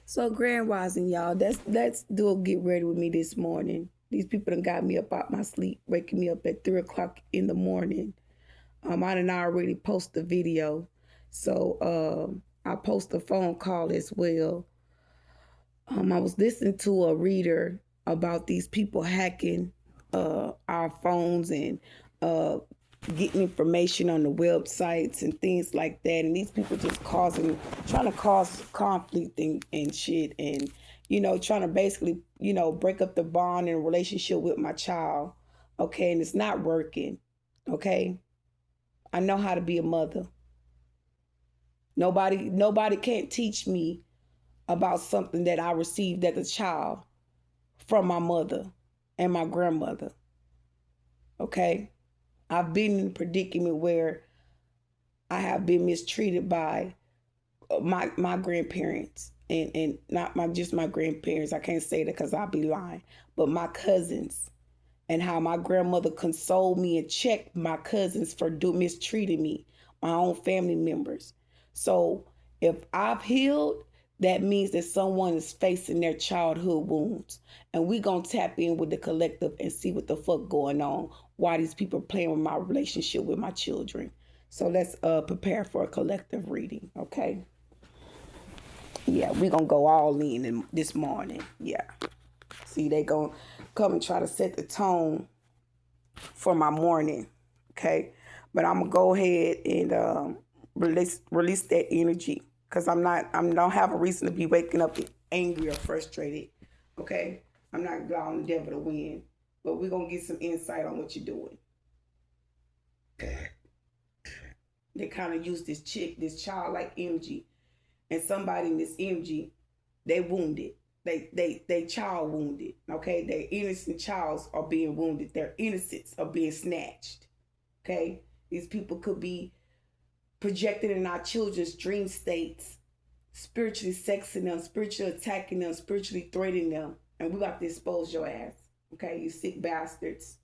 So Grand Rising, y'all. Let's do a get ready with me this morning. These people done got me up out my sleep, waking me up at 3 o'clock in the morning. I done already post the video, so I post a phone call as well. I was listening to a reader about these people hacking our phones and uh, getting information on the websites and things like that. And these people just trying to cause conflict and shit. And, trying to basically, break up the bond and relationship with my child. Okay. And it's not working. Okay. I know how to be a mother. Nobody can't teach me about something that I received as a child from my mother and my grandmother. Okay. I've been in a predicament where I have been mistreated by my grandparents and not my grandparents. I can't say that because I'll be lying, but my cousins, and how my grandmother consoled me and checked my cousins for mistreating me, my own family members. So if I've healed, that means that someone is facing their childhood wounds. And we gonna tap in with the collective and see what the fuck going on. Why these people playing with my relationship with my children. So let's prepare for a collective reading, okay? Yeah, we gonna go all in this morning. Yeah. See, they gonna come and try to set the tone for my morning, okay? But I'm gonna go ahead and release that energy because I don't have a reason to be waking up angry or frustrated, okay? I'm not allowing the devil to win, but we're gonna get some insight on what you're doing. They kind of use this childlike energy, and somebody in this energy, they wounded. They child wounded. Okay, their innocent childs are being wounded. Their innocence are being snatched. Okay, these people could be projected in our children's dream states, spiritually sexing them, spiritually attacking them, spiritually threatening them, and we got to expose your ass. Okay, you sick bastards.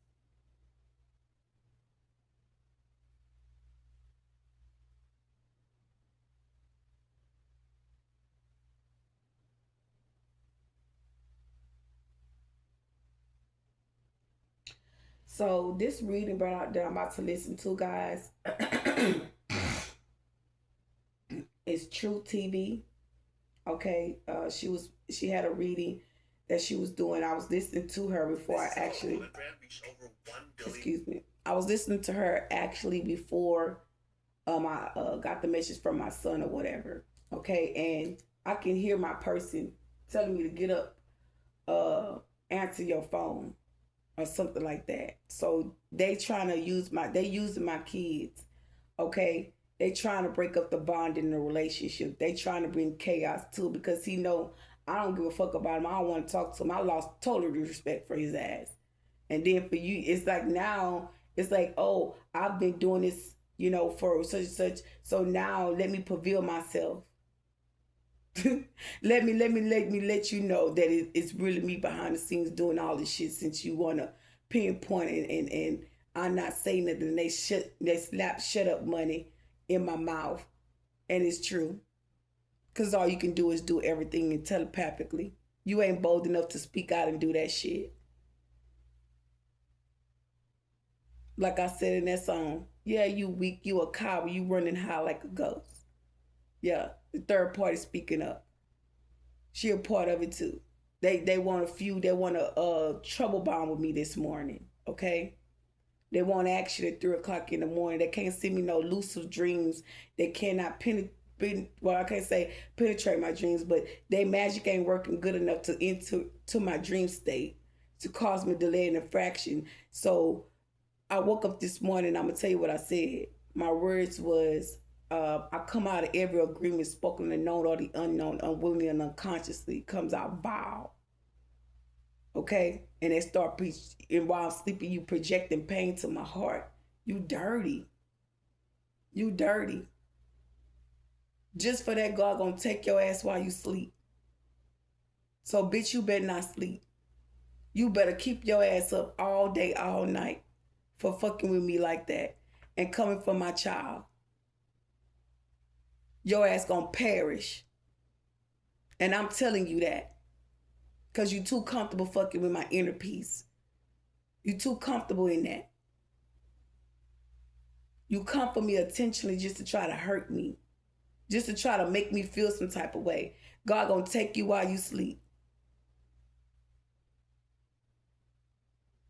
So this reading that I'm about to listen to, guys, is True TV. Okay, she had a reading that she was doing. I was listening to her before I actually. Excuse me. I was listening to her actually before I got the message from my son or whatever. Okay, and I can hear my person telling me to get up, answer your phone or something like that. So they using my kids. Okay, they trying to break up the bond in the relationship. They trying to bring chaos too because he know I don't give a fuck about him. I don't want to talk to him. I lost total respect for his ass. And then for you, it's like now it's like, oh, I've been doing this, for such and such. So now let me prevail myself. Let me let you know that it's really me behind the scenes doing all this shit since you wanna pinpoint and I'm not saying that and they slap shut up money in my mouth, and it's true. Cause all you can do is do everything and telepathically. You ain't bold enough to speak out and do that shit. Like I said in that song, yeah, you weak, you a coward, you running high like a ghost. Yeah, the third party speaking up. She a part of it too. They want a few. They want a trouble bomb with me this morning. Okay. They want action at 3 o'clock in the morning. They can't see me no lucid dreams. They cannot penetrate. Well, I can't say penetrate my dreams, but they magic ain't working good enough to enter to my dream state to cause me delay and infraction. So I woke up this morning. I'm gonna tell you what I said. My words was, I come out of every agreement spoken and known or the unknown, unwillingly and unconsciously comes out vile. Okay, and they start and while I'm sleeping, you projecting pain to my heart. You dirty. You dirty. Just for that, God gonna take your ass while you sleep. So bitch, you better not sleep. You better keep your ass up all day, all night for fucking with me like that and coming for my child. Your ass gonna perish. And I'm telling you that because you too comfortable fucking with my inner peace. You too comfortable in that. You come for me intentionally just to try to hurt me, just to try to make me feel some type of way. God gonna take you while you sleep.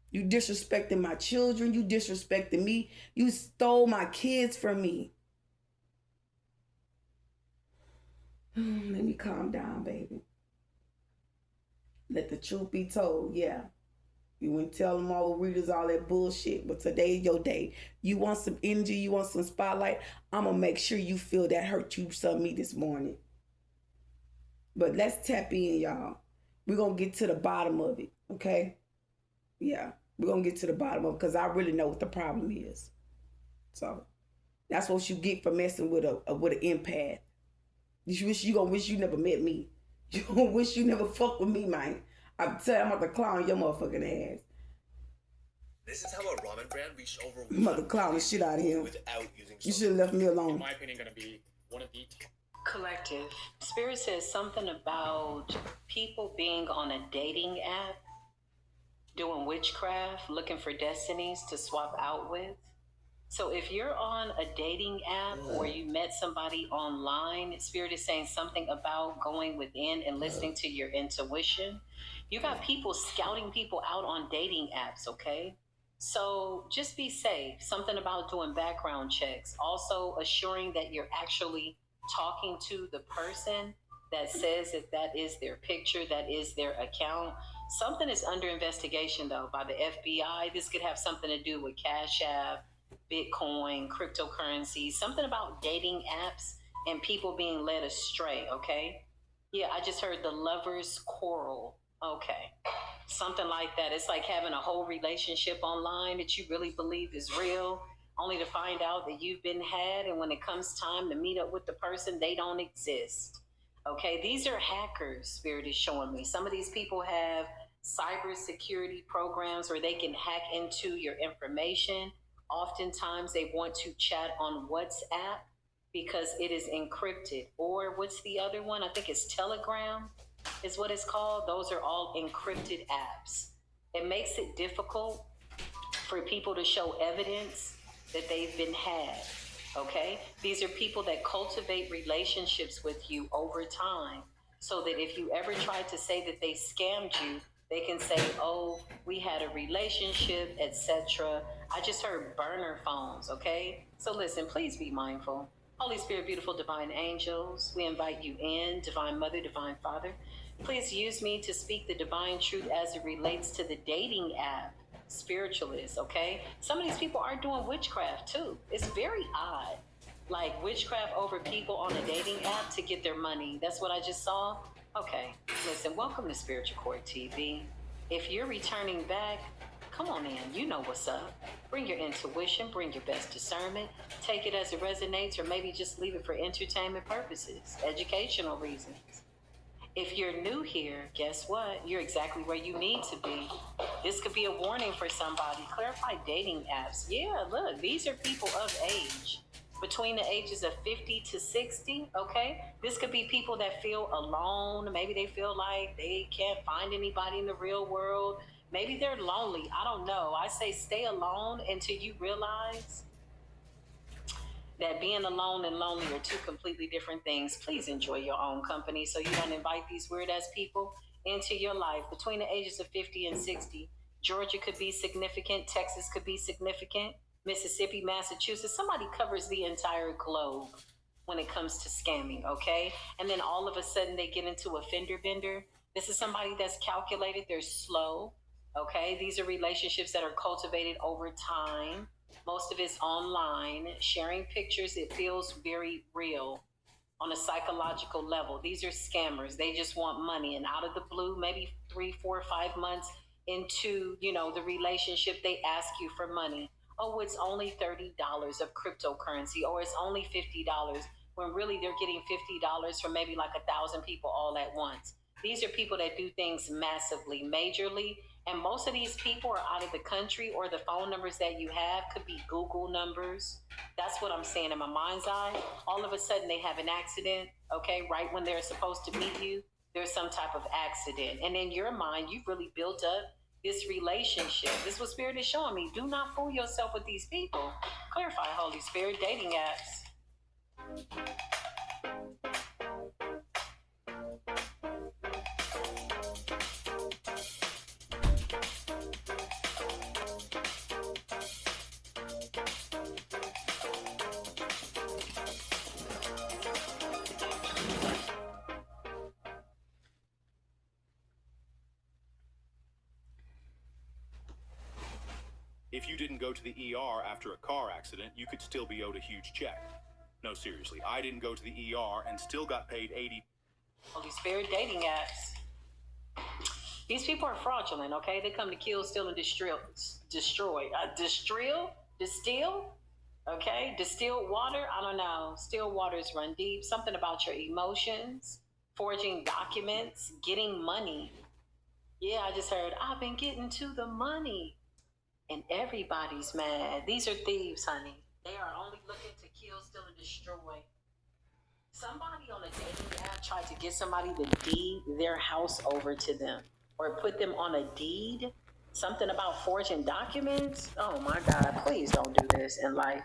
You disrespecting my children. You disrespecting me. You stole my kids from me. Let me calm down, baby. Let the truth be told. Yeah. You wouldn't tell them all the readers all that bullshit, but today is your day. You want some energy, you want some spotlight, I'm going to make sure you feel that hurt you some me this morning. But let's tap in, y'all. We're going to get to the bottom of it, okay? Yeah, we're going to get to the bottom of it because I really know what the problem is. So that's what you get for messing with an empath. You gonna wish you never met me. You gonna wish you never fucked with me, man. I'm telling you, I'm about to clown your motherfucking ass. This is how a ramen brand reached over. Mother clown the shit out of him. Without using. You should have left me alone. In my opinion, gonna be one of the collective. Spirit says something about people being on a dating app, doing witchcraft, looking for destinies to swap out with. So if you're on a dating app or you met somebody online, Spirit is saying something about going within and listening to your intuition. You got people scouting people out on dating apps, okay? So just be safe. Something about doing background checks. Also assuring that you're actually talking to the person that says that that is their picture, that is their account. Something is under investigation, though, by the FBI. This could have something to do with Cash App, Bitcoin, cryptocurrency, something about dating apps and people being led astray, okay? Yeah, I just heard the lovers quarrel. Okay, something like that. It's like having a whole relationship online that you really believe is real, only to find out that you've been had, and when it comes time to meet up with the person, they don't exist. Okay, these are hackers, Spirit is showing me. Some of these people have cybersecurity programs where they can hack into your information. Oftentimes they want to chat on WhatsApp because it is encrypted. Or what's the other one? I think it's Telegram is what it's called. Those are all encrypted apps. It makes it difficult for people to show evidence that they've been had. Okay? These are people that cultivate relationships with you over time so that if you ever try to say that they scammed you, they can say, oh, we had a relationship, etc. I just heard burner phones, okay? So listen, please be mindful. Holy Spirit, beautiful divine angels, we invite you in. Divine Mother, Divine Father, please use me to speak the divine truth as it relates to the dating app spiritualists, okay? Some of these people are doing witchcraft too. It's very odd. Like witchcraft over people on a dating app to get their money. That's what I just saw. Okay, listen, welcome to Spiritual Court TV. If you're returning back, come on in. You know what's up. Bring your intuition, bring your best discernment. Take it as it resonates, or maybe just leave it for entertainment purposes, educational reasons. If you're new here, guess what? You're exactly where you need to be. This could be a warning for somebody. Clarify dating apps. Yeah, look, these are people of age, between the ages of 50 to 60, okay? This could be people that feel alone. Maybe they feel like they can't find anybody in the real world. Maybe they're lonely. I don't know. I say stay alone until you realize that being alone and lonely are two completely different things. Please enjoy your own company so you don't invite these weird-ass people into your life. Between the ages of 50 and 60, Georgia could be significant. Texas could be significant. Mississippi, Massachusetts, somebody covers the entire globe when it comes to scamming, okay? And then all of a sudden they get into a fender bender. This is somebody that's calculated, they're slow, okay? These are relationships that are cultivated over time. Most of it's online, sharing pictures, it feels very real on a psychological level. These are scammers. They just want money, and out of the blue, maybe 3, 4, 5 months into, the relationship, they ask you for money. Oh, it's only $30 of cryptocurrency, or it's only $50, when really they're getting $50 from maybe like 1,000 people all at once. These are people that do things massively, majorly, and most of these people are out of the country, or the phone numbers that you have could be Google numbers. That's what I'm saying in my mind's eye. All of a sudden they have an accident, okay, right when they're supposed to meet you. there's some type of accident. And in your mind, you've really built up this relationship. This is what Spirit is showing me. Do not fool yourself with these people. Clarify, Holy Spirit, dating apps. If you didn't go to the ER after a car accident, you could still be owed a huge check. No, seriously, I didn't go to the ER and still got paid 80. Holy Spirit, dating apps. These people are fraudulent, okay? They come to kill, steal, and distill, okay? Distilled water, I don't know. Still waters run deep. Something about your emotions, forging documents, getting money. Yeah, I just heard, I've been getting to the money. And everybody's mad. These are thieves, honey. They are only looking to kill, steal, and destroy. Somebody on a dating app tried to get somebody to deed their house over to them or put them on a deed. Something about forging documents. Oh my God, please don't do this in life.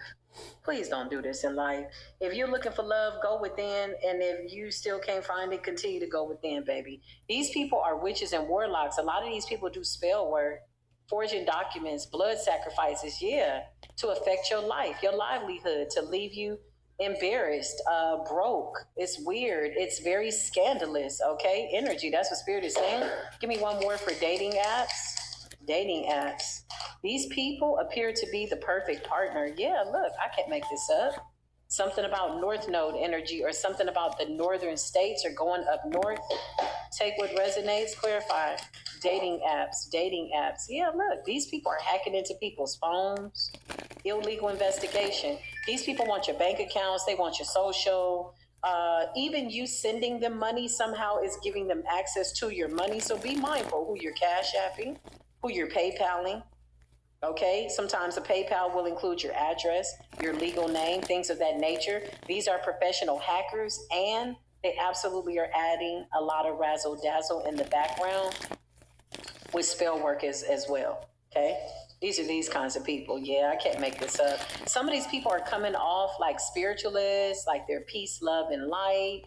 Please don't do this in life. If you're looking for love, go within. And if you still can't find it, continue to go within, baby. These people are witches and warlocks. A lot of these people do spell work. Forging documents, blood sacrifices, to affect your life, your livelihood, to leave you embarrassed, broke. It's weird. It's very scandalous, okay? Energy, that's what Spirit is saying. Give me one more for dating apps. Dating apps. These people appear to be the perfect partner. Yeah, look, I can't make this up. Something about North Node energy or something about the northern states or going up north. Take what resonates, clarify. Dating apps. Yeah, look, these people are hacking into people's phones. Illegal investigation. These people want your bank accounts. They want your social. Even you sending them money somehow is giving them access to your money. So be mindful who you're cash apping, who you're PayPaling. Okay, sometimes the PayPal will include your address, your legal name, things of that nature. These are professional hackers, and they absolutely are adding a lot of razzle dazzle in the background with spell work as well. Okay, these are these kinds of people. Yeah, I can't make this up. Some of these people are coming off like spiritualists, like they're peace, love, and light.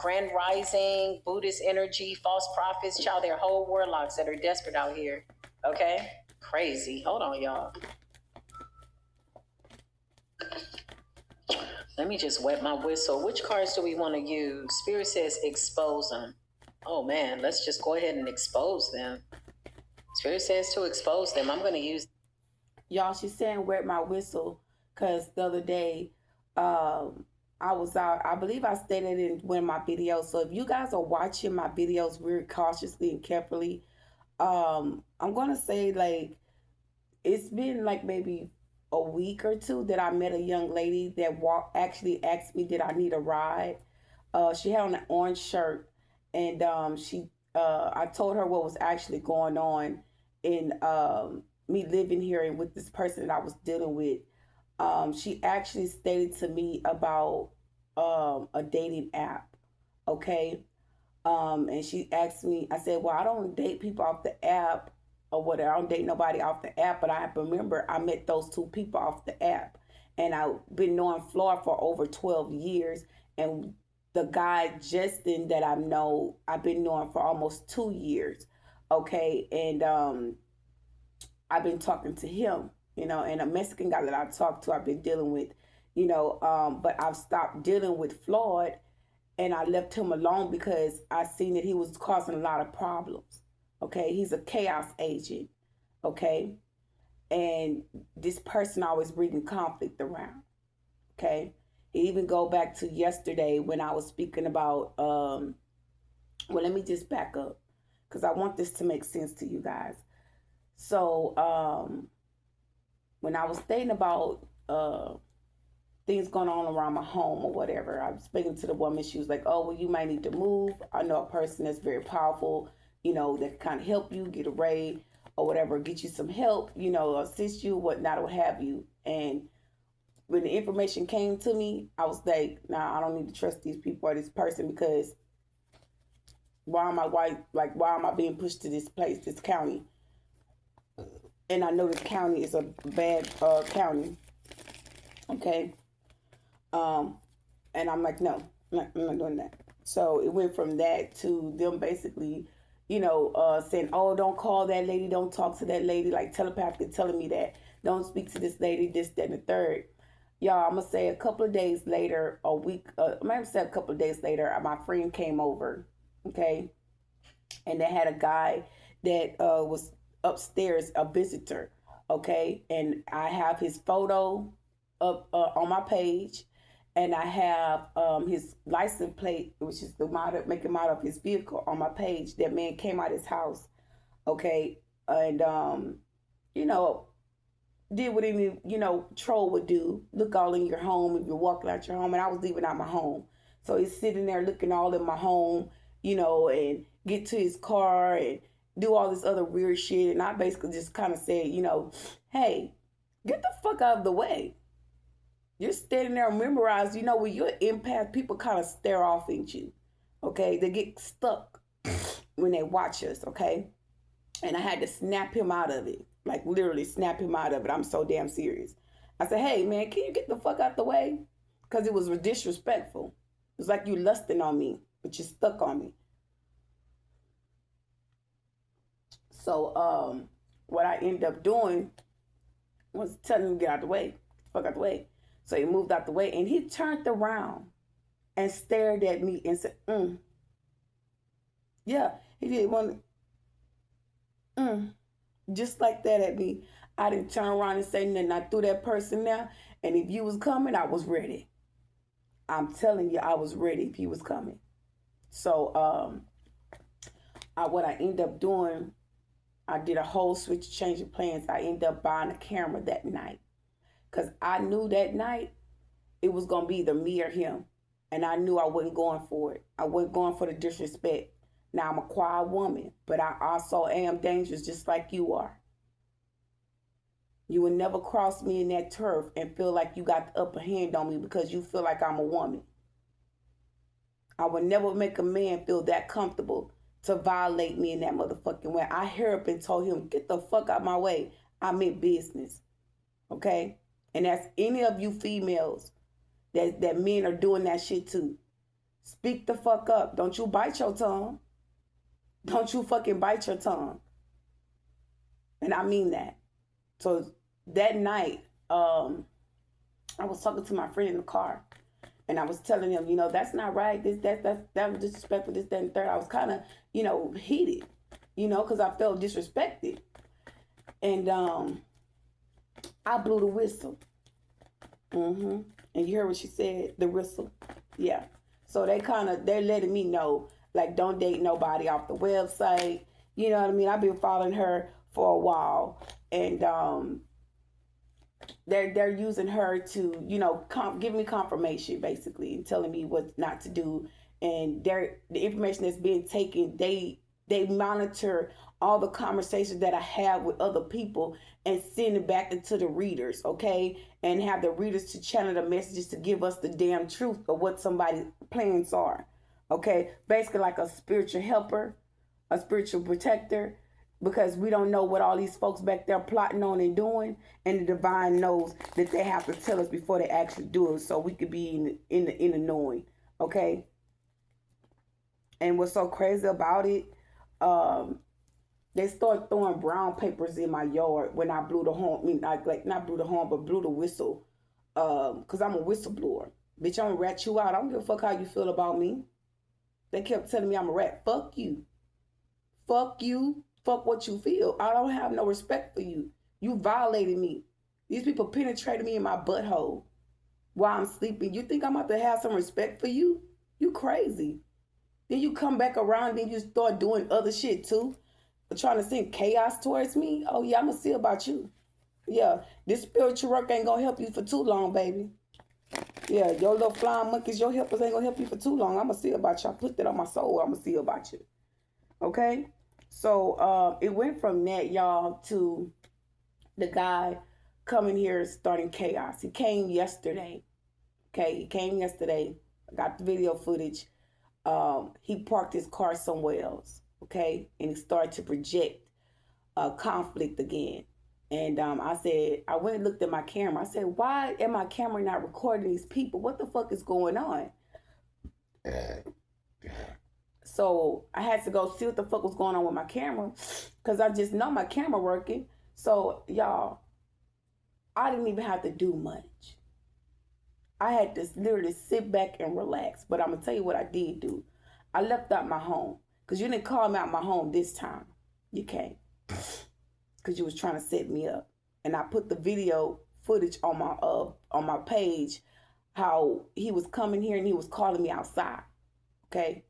Grand rising, Buddhist energy, false prophets, child. They're whole warlocks that are desperate out here. Okay. Crazy. Hold on, y'all. Let me just wet my whistle. Which cards do we want to use? Spirit says expose them. Oh man, let's just go ahead and expose them. Spirit says to expose them. I'm going to use. Y'all, she's saying wet my whistle because the other day I was out. I believe I stated in one of my videos. So if you guys are watching my videos very cautiously and carefully, I'm going to say like it's been like maybe a week or two that I met a young lady that actually asked me, did I need a ride? She had on an orange shirt, and I told her what was actually going on in me living here and with this person that I was dealing with. She actually stated to me about a dating app, okay? And she asked me, I said, well, I don't date people off the app or whatever. I don't date nobody off the app, but I remember I met those two people off the app. And I've been knowing Flora for over 12 years. And the guy, Justin, that I've been knowing for almost 2 years. Okay. And I've been talking to him, and a Mexican guy that I talked to, I've been dealing with, but I've stopped dealing with Floyd. And I left him alone because I seen that he was causing a lot of problems. Okay, he's a chaos agent. Okay, and this person always bringing conflict around. Okay, he even go back to yesterday when I was speaking about. Well, let me just back up because I want this to make sense to you guys. So when I was stating about things going on around my home or whatever, I was speaking to the woman. She was like, oh, well, you might need to move. I know a person that's very powerful, that can kind of help you get a raid or whatever, get you some help, assist you, whatnot, what have you. And when the information came to me, I was like, nah, I don't need to trust these people or this person because Why am I white? Like, why am I being pushed to this place, this county? And I know this county is a bad county. Okay. And I'm like, no, I'm not doing that. So it went from that to them basically, saying, oh, don't call that lady, don't talk to that lady, like telepathically telling me that, don't speak to this lady, this, that, and the third. Y'all, I'm going to say a couple of days later, a week, I might have said a couple of days later, my friend came over, okay? And they had a guy that was upstairs, a visitor, okay? And I have his photo up on my page, and I have his license plate, which is the model, making model of his vehicle, on my page. That man came out of his house, okay? And, did what any, troll would do. Look all in your home if you're walking out your home. And I was leaving out my home. So he's sitting there looking all in my home, and get to his car and do all this other weird shit. And I basically just kind of said, hey, get the fuck out of the way. You're standing there and memorize, when you're an empath, people kind of stare off at you. Okay? They get stuck when they watch us, okay? And I had to snap him out of it. Like, literally snap him out of it. I'm so damn serious. I said, hey, man, can you get the fuck out the way? Because it was disrespectful. It was like you lusting on me, but you're stuck on me. So, what I ended up doing was telling him to get out the way. Get the fuck out the way. So he moved out the way, and he turned around and stared at me and said, Yeah, he did one. Just like that at me. I didn't turn around and say nothing. I threw that person there. And if you was coming, I was ready. I'm telling you, I was ready if you was coming. So what I ended up doing, I did a whole switch, change of plans. I ended up buying a camera that night. Because I knew that night it was going to be either me or him. And I knew I wasn't going for it. I wasn't going for the disrespect. Now, I'm a quiet woman, but I also am dangerous just like you are. You will never cross me in that turf and feel like you got the upper hand on me because you feel like I'm a woman. I would never make a man feel that comfortable to violate me in that motherfucking way. I heard up and told him, get the fuck out my way. I'm in business. Okay? And that's any of you females that men are doing that shit too. Speak the fuck up. Don't you bite your tongue. Don't you fucking bite your tongue. And I mean that. So that night, I was talking to my friend in the car. And I was telling him, that's not right. That was disrespectful, this, that, and third. I was kind of, heated, because I felt disrespected. And I blew the whistle. And you heard what she said, the whistle. Yeah. So they're letting me know, like, don't date nobody off the website. You know what I mean? I've been following her for a while. And they're using her to, give me confirmation, basically, and telling me what not to do. And the information that's being taken, they monitor all the conversations that I have with other people and send it back into the readers, okay? And have the readers to channel the messages to give us the damn truth of what somebody's plans are, okay? Basically like a spiritual helper, a spiritual protector, because we don't know what all these folks back there plotting on and doing, and the divine knows that they have to tell us before they actually do it, so we could be in the knowing, okay? And what's so crazy about it, they started throwing brown papers in my yard when I blew the horn. I mean, like not blew the horn, but blew the whistle, because I'm a whistleblower. Bitch, I'm gonna rat you out. I don't give a fuck how you feel about me. They kept telling me I'm a rat. Fuck you. Fuck you. Fuck what you feel. I don't have no respect for you. You violated me. These people penetrated me in my butthole while I'm sleeping. You think I'm about to have some respect for you? You crazy. Then you come back around and then you start doing other shit too. Trying to send chaos towards me. Oh yeah, I'm gonna see about you. Yeah, this spiritual work ain't gonna help you for too long, baby. Yeah, your little flying monkeys, your helpers ain't gonna help you for too long. I'm gonna see about you. I put that on my soul. I'm gonna see about you. Okay? So it went from that, y'all, to the guy coming here starting chaos. He came yesterday. Okay, he came yesterday. I got the video footage. he parked his car somewhere else, okay? And he started to project conflict again. And I went and looked at my camera. I said, why am my camera not recording these people? What the fuck is going on? So I had to go see what the fuck was going on with my camera, because I just know my camera working. So y'all, I didn't even have to do much. I had to literally sit back and relax. But I'm going to tell you what I did do. I left out my home. Because you didn't call me out my home this time. You can't. Because you was trying to set me up. And I put the video footage on my page, how he was coming here and he was calling me outside. Okay?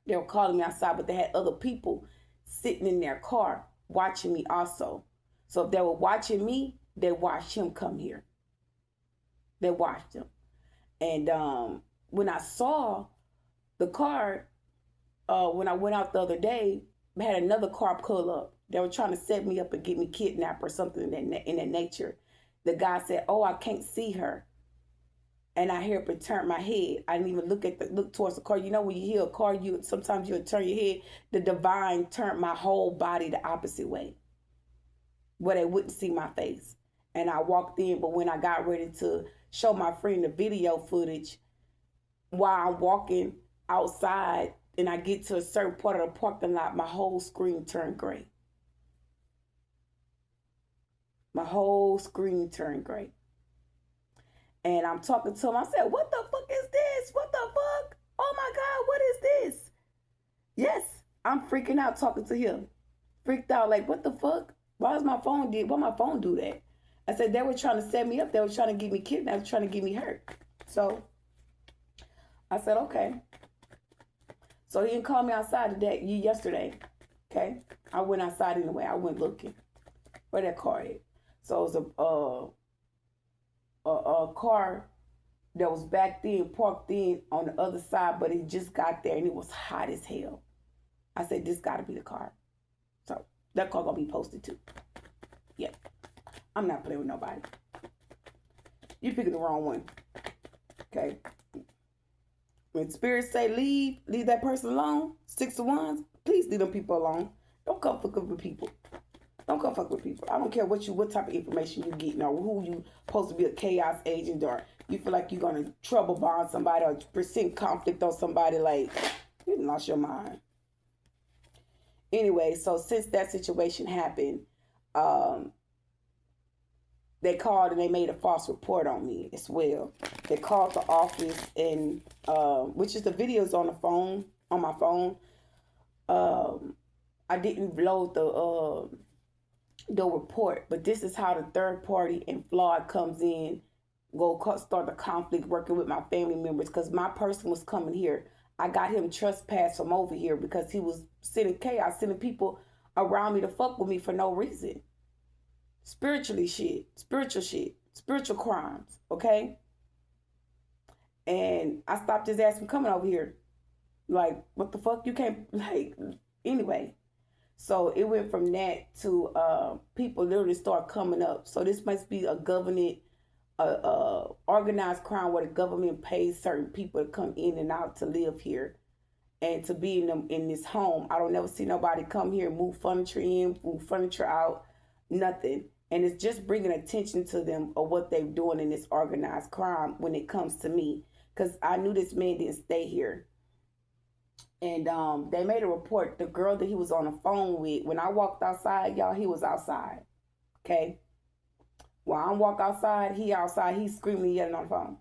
They were calling me outside, but they had other people sitting in their car watching me also. So if they were watching me, they watched him come here. They watched him. And when I saw the car, when I went out the other day, I had another car pull up. They were trying to set me up and get me kidnapped or something in that nature. The guy said, oh, I can't see her. And I hear it turn my head. I didn't even look towards the car. You know, when you hear a car, sometimes you'll turn your head. The divine turned my whole body the opposite way, where they wouldn't see my face. And I walked in, but when I got ready to show my friend the video footage, while I'm walking outside and I get to a certain part of the parking lot, my whole screen turned gray. My whole screen turned gray. And I'm talking to him. I said, what the fuck is this? What the fuck? Oh my God, what is this? Yes, I'm freaking out talking to him. Freaked out, like, what the fuck? Why my phone do that? I said, they were trying to set me up. They were trying to get me kidnapped. They were trying to get me hurt. So I said, okay. So he didn't call me outside yesterday. Okay. I went outside anyway. I went looking where that car is. So it was a car that was back then, parked in on the other side, but it just got there and it was hot as hell. I said, this got to be the car. So that car gonna be posted too. Yeah. I'm not playing with nobody. You picking the wrong one. Okay. When spirits say leave that person alone, 6 of Wands, please leave them people alone. Don't come fuck with people. Don't come fuck with people. I don't care what type of information you get, or who you supposed to be a chaos agent, or you feel like you're gonna trouble bond somebody or present conflict on somebody. Like, you lost your mind. Anyway, so since that situation happened, they called and they made a false report on me as well. They called the office, and which is the videos on my phone. I didn't load the report, but this is how the third party and flawed comes in, start the conflict working with my family members, because my person was coming here. I got him trespassed from over here because he was sending chaos, sending people around me to fuck with me for no reason. Spiritual shit, spiritual crimes, okay? And I stopped his ass from coming over here. Like, what the fuck? You can't, like, anyway. So it went from that to people literally start coming up. So this must be a government, organized crime where the government pays certain people to come in and out to live here and to be in this home. I don't never see nobody come here, move furniture in, move furniture out, nothing. And it's just bringing attention to them of what they're doing in this organized crime when it comes to me. Because I knew this man didn't stay here. And they made a report. The girl that he was on the phone with, when I walked outside, y'all, he was outside. Okay? While I walk outside, he's screaming, yelling on the phone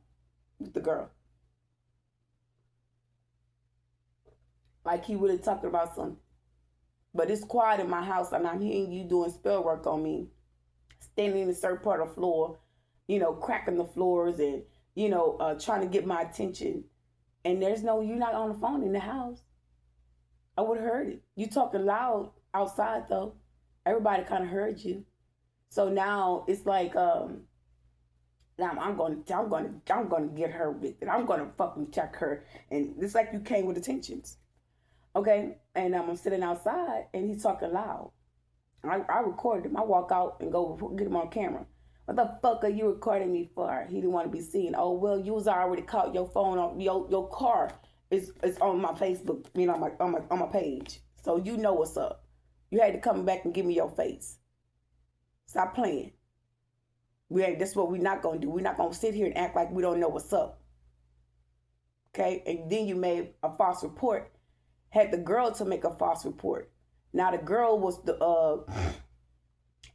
with the girl. Like he really talking about something. But it's quiet in my house, and I'm hearing you doing spell work on me. Standing in a certain part of the floor, cracking the floors and, trying to get my attention. And you're not on the phone in the house. I would have heard it. You talking loud outside though. Everybody kind of heard you. So now it's like, now I'm gonna get her with it. I'm gonna fucking check her. And it's like you came with attentions. Okay? And I'm sitting outside and he's talking loud. I recorded him. I walk out and go get him on camera. What the fuck are you recording me for? He didn't want to be seen. Oh, well, you was already caught your phone on your car It's on my Facebook, on my page. So you know what's up. You had to come back and give me your face. Stop playing. That's what we're not gonna do. We're not gonna sit here and act like we don't know what's up. Okay? And then you made a false report. Had the girl to make a false report. Now the girl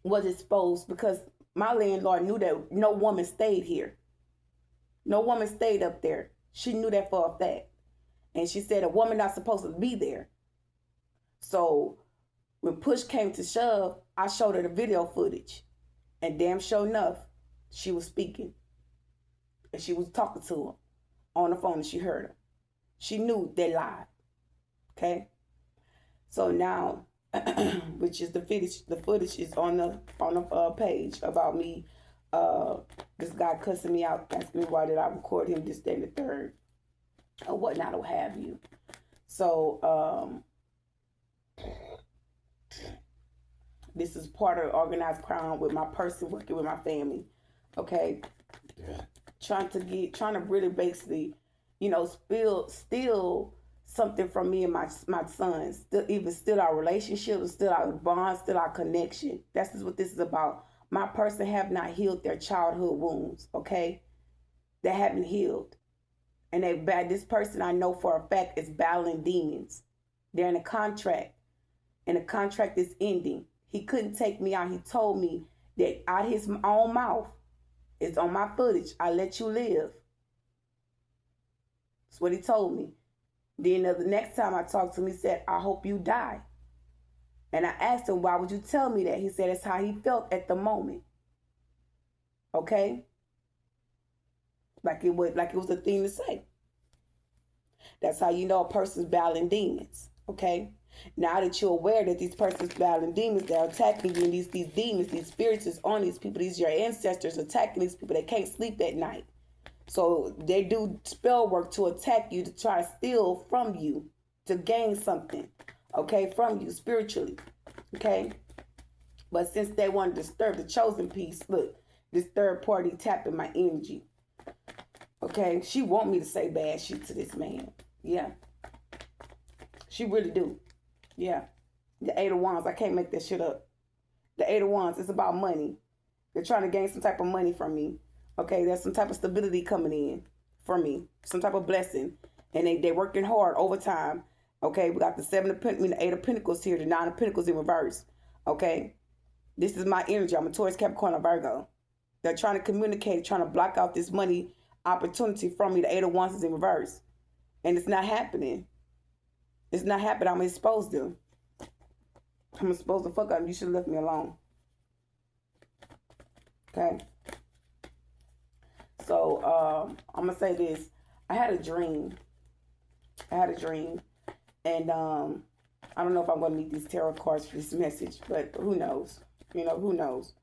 was exposed because my landlord knew that no woman stayed here. No woman stayed up there. She knew that for a fact. And she said a woman not supposed to be there. So when push came to shove, I showed her the video footage. And damn sure enough, she was speaking. And she was talking to him on the phone, and she heard her. She knew they lied. Okay? So now, which is the footage is on the page about me, this guy cussing me out, asking me why did I record him, this, that, and the third, or whatnot, or have you. So, this is part of organized crime with my person working with my family. Okay? Trying to really basically, steal something from me and my sons. Still our relationship, still our bond, still our connection. That's just what this is about. My person have not healed their childhood wounds, okay? They haven't healed. And this person I know for a fact is battling demons. They're in a contract. And the contract is ending. He couldn't take me out. He told me that out his own mouth, it's on my footage, I let you live. That's what he told me. Then the next time I talked to him, he said, I hope you die. And I asked him, why would you tell me that? He said, it's how he felt at the moment. Okay? Like it was a thing to say. That's how you know a person's battling demons. Okay? Now that you're aware that these persons battling demons, they're attacking you, and these demons, these spirits is on these people, these your ancestors attacking these people. They can't sleep at night. So they do spell work to attack you, to try to steal from you, to gain something, okay, from you spiritually, okay? But since they want to disturb the chosen piece, look, this third party tapping my energy, okay? She want me to say bad shit to this man, yeah. She really do, yeah. The Eight of Wands, I can't make that shit up. The Eight of Wands, it's about money. They're trying to gain some type of money from me. Okay, there's some type of stability coming in for me, some type of blessing, and they're working hard overtime. Okay, we got the Eight of Pentacles here, the Nine of Pentacles in reverse. Okay, this is my energy. I'm a Taurus, Capricorn, and Virgo. They're trying to communicate, trying to block out this money opportunity from me. The Eight of Wands is in reverse, and it's not happening. It's not happening. I'm exposed to. I'm exposed to fuck out. You should have left me alone. Okay. So, I'm going to say this. I had a dream. And I don't know if I'm going to need these tarot cards for this message, but who knows? Who knows?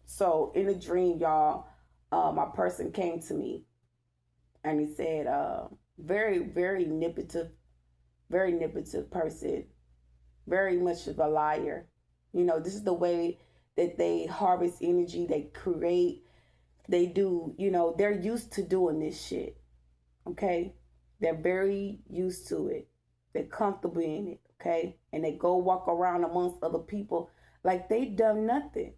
So, in a dream, y'all, my person came to me. And he said, very, very manipulative person. Very much of a liar. This is the way that they harvest energy. They create. They do, they're used to doing this shit. Okay? They're very used to it. They're comfortable in it. Okay? And they go walk around amongst other people like they done nothing.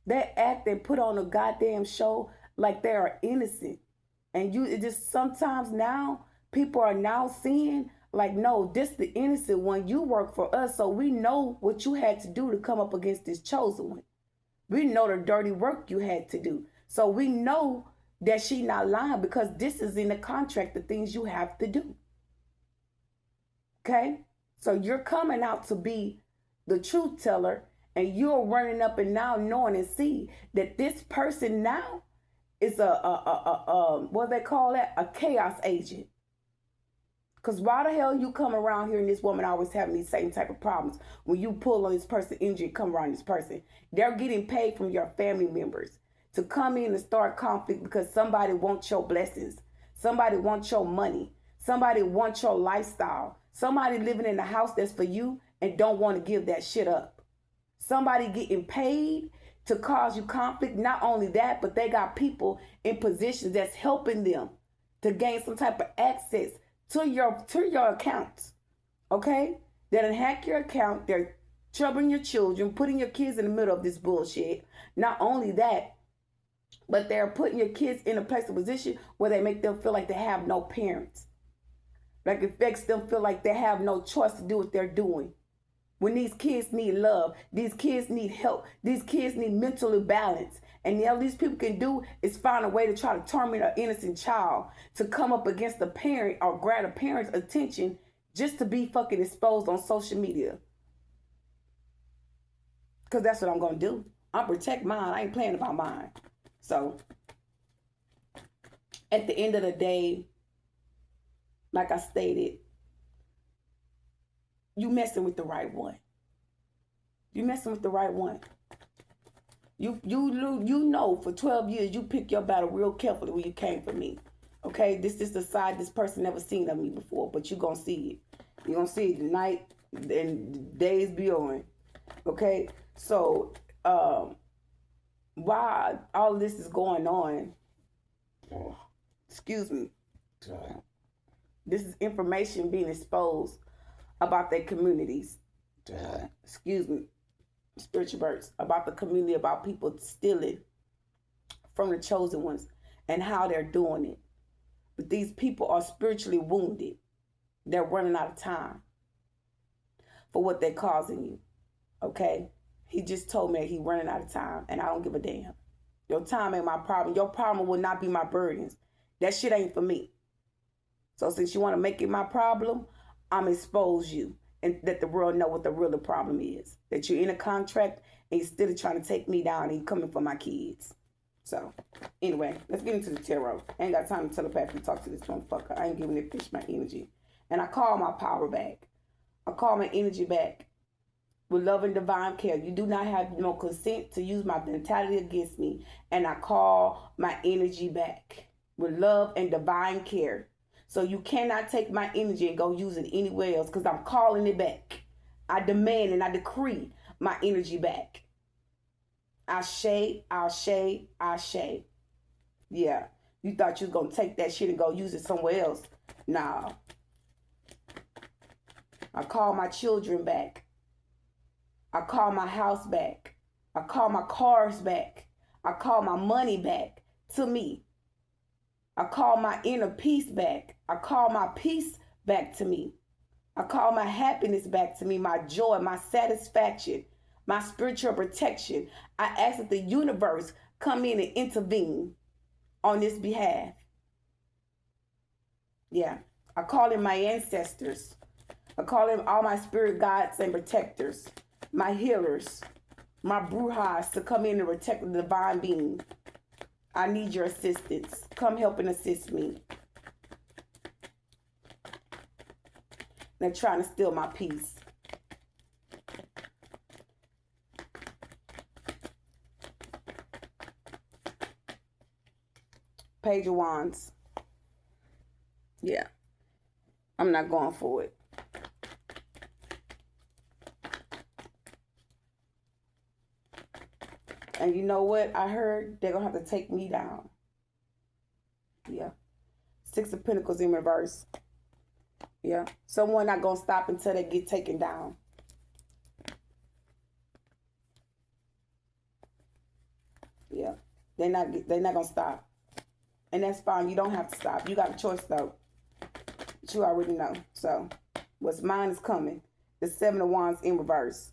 They act and put on a goddamn show like they are innocent. And it just sometimes now, people are now seeing like, no, this the innocent one. You work for us, so we know what you had to do to come up against this chosen one. We know the dirty work you had to do. So we know that she not lying because this is in the contract, the things you have to do. Okay? So you're coming out to be the truth teller, and you're running up and now knowing and see that this person now is what they call that? A chaos agent. Because why the hell you come around here and this woman always having these same type of problems? When you pull on this person, injury, come around this person. They're getting paid from your family members to come in and start conflict because somebody wants your blessings. Somebody wants your money. Somebody wants your lifestyle. Somebody living in the house that's for you and don't want to give that shit up. Somebody getting paid to cause you conflict. Not only that, but they got people in positions that's helping them to gain some type of access to your accounts. Okay? They'll hack your account. They're troubling your children, putting your kids in the middle of this bullshit. Not only that, but they're putting your kids in a place of position where they make them feel like they have no parents. Like it makes them feel like they have no choice to do what they're doing. When these kids need love, these kids need help, these kids need mental balance. And all these people can do is find a way to try to torment an innocent child, to come up against the parent or grab a parent's attention just to be fucking exposed on social media. Because that's what I'm going to do. I'm protect mine. I ain't playing about mine. So, at the end of the day, like I stated, you messing with the right one. You messing with the right one. You know for 12 years you pick your battle real carefully when you came for me. Okay, this is the side this person never seen of me before, but you gonna see it. You gonna see it tonight and days beyond. Okay, so while all of this is going on, excuse me, this is information being exposed about their communities. Excuse me, spiritual birds, about the community, about people stealing from the chosen ones and how they're doing it. But these people are spiritually wounded. They're running out of time for what they're causing you. Okay? He just told me he's running out of time, and I don't give a damn. Your time ain't my problem. Your problem will not be my burdens. That shit ain't for me. So since you want to make it my problem, I'm expose you and let the world know what the real problem is. That you're in a contract and you're still trying to take me down and you're coming for my kids. So, anyway, let's get into the tarot. I ain't got time to telepathically talk to this motherfucker. I ain't giving that fish my energy. And I call my power back. I call my energy back with love and divine care. You do not have no consent to use my mentality against me. And I call my energy back with love and divine care. So you cannot take my energy and go use it anywhere else because I'm calling it back. I demand and I decree my energy back. Ashe, Ashe, Ashe. Yeah. You thought you was going to take that shit and go use it somewhere else. Nah. I call my children back. I call my house back. I call my cars back. I call my money back to me. I call my inner peace back. I call my peace back to me. I call my happiness back to me, my joy, my satisfaction, my spiritual protection. I ask that the universe come in and intervene on this behalf. Yeah. I call in my ancestors. I call in all my spirit guides and protectors, my healers, my brujas to come in and protect the divine being. I need your assistance. Come help and assist me. They're trying to steal my peace. Page of Wands. Yeah. I'm not going for it. And you know what? I heard they're going to have to take me down. Yeah. Six of Pentacles in reverse. Yeah. Someone not going to stop until they get taken down. Yeah. They're not going to stop. And that's fine. You don't have to stop. You got a choice, though. But you already know. So, what's mine is coming. The Seven of Wands in reverse.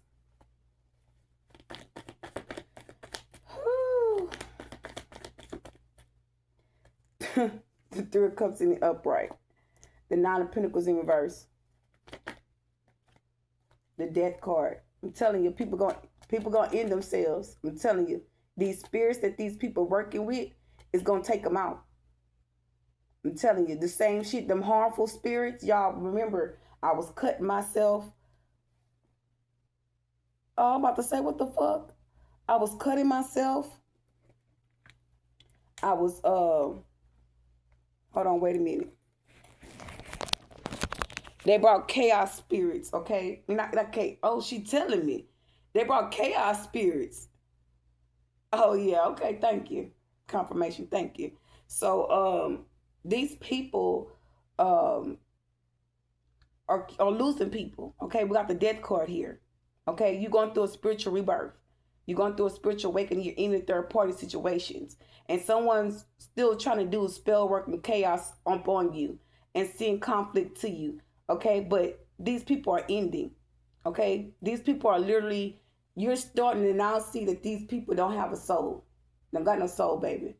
The Three of Cups in the upright. The Nine of Pentacles in reverse. The Death card. I'm telling you, people gonna end themselves. I'm telling you, these spirits that these people working with is gonna take them out. I'm telling you, the same shit, them harmful spirits. Y'all remember, I was cutting myself. Oh, I'm about to say, what the fuck? I was cutting myself. I was, hold on, wait a minute. They brought chaos spirits, okay? Not okay. Oh, she telling me. They brought chaos spirits. Oh, yeah, okay, thank you. Confirmation, thank you. So, these people are losing people. Okay, we got the death card here. Okay, you're going through a spiritual rebirth. You're going through a spiritual awakening. You're in the third party situations. And someone's still trying to do spell work and chaos upon you and send conflict to you. Okay, but these people are ending. Okay, these people are literally, you're starting to now see that these people don't have a soul. They got no soul, baby.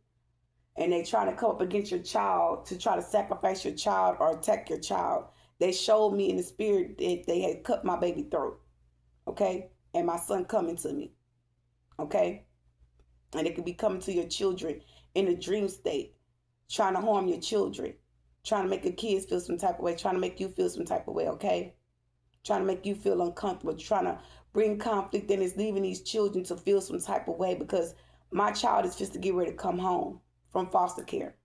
And they try to come up against your child to try to sacrifice your child or attack your child. They showed me in the spirit that they had cut my baby throat. Okay, and my son coming to me. Okay, and it could be coming to your children in a dream state, trying to harm your children, trying to make your kids feel some type of way, trying to make you feel some type of way. Okay, trying to make you feel uncomfortable, trying to bring conflict, and it's leaving these children to feel some type of way because my child is just to get ready to come home from foster care.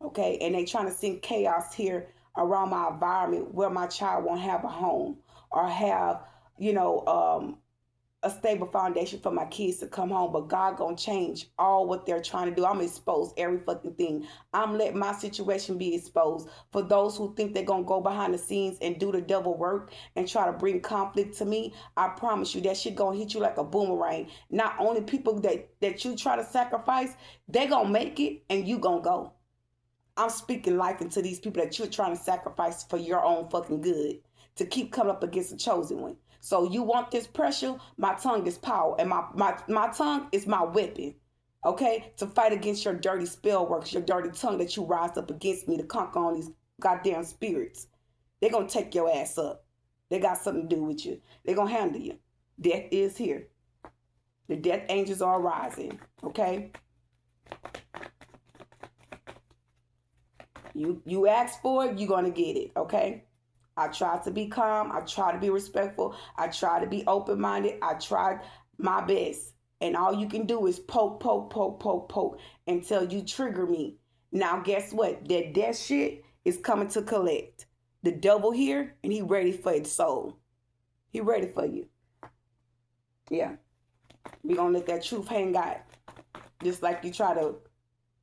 Okay, and they trying to send chaos here around my environment where my child won't have a home or have, a stable foundation for my kids to come home. But God gonna change all what they're trying to do. I'm expose every fucking thing. I'm letting my situation be exposed. For those who think they're gonna go behind the scenes and do the devil work and try to bring conflict to me, I promise you that shit gonna hit you like a boomerang. Not only people that you try to sacrifice, they gonna make it and you gonna go. I'm speaking life into these people that you're trying to sacrifice for your own fucking good to keep coming up against the chosen one. So you want this pressure? My tongue is power, and my tongue is my weapon, okay? To fight against your dirty spell works, your dirty tongue that you rise up against me to conquer on these goddamn spirits. They're going to take your ass up. They got something to do with you. They're going to handle you. Death is here. The death angels are rising, okay? You ask for it, you're going to get it, okay? I try to be calm. I try to be respectful. I try to be open-minded. I try my best. And all you can do is poke until you trigger me. Now, guess what? That death shit is coming to collect. The devil here, and he ready for his soul. He ready for you. Yeah. We gonna let that truth hang out. Just like you try to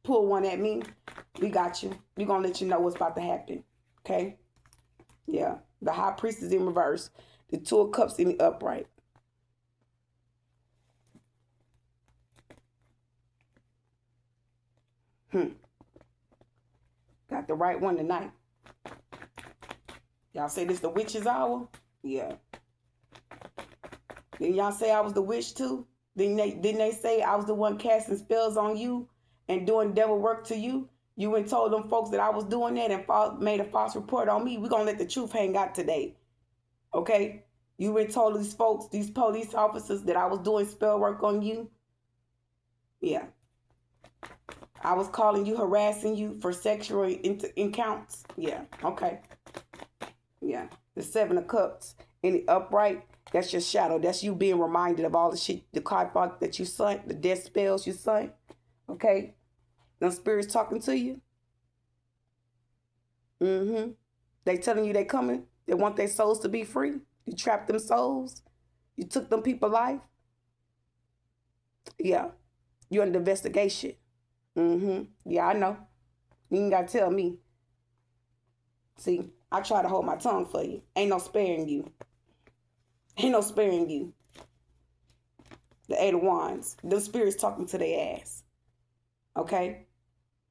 pull one at me, we got you. We gonna let you know what's about to happen. Okay? Yeah, the high priest is in reverse. The two of cups in the upright. Got the right one tonight. Y'all say this the witch's hour? Yeah. Then y'all say I was the witch too? Didn't they say I was the one casting spells on you and doing devil work to you? You went and told them folks that I was doing that and made a false report on me. We're going to let the truth hang out today. Okay? You went and told these folks, these police officers, that I was doing spell work on you. Yeah. I was calling you, harassing you for sexual encounters. Yeah. Okay. Yeah. The Seven of Cups in the upright, that's your shadow. That's you being reminded of all the shit, the card that you sent, the death spells you sent. Okay? Them spirits talking to you. They telling you they coming. They want their souls to be free. You trapped them souls. You took them people's life. Yeah. You're under investigation. Yeah, I know. You ain't got to tell me. See, I try to hold my tongue for you. Ain't no sparing you. Ain't no sparing you. The Eight of Wands. Them spirits talking to their ass. Okay?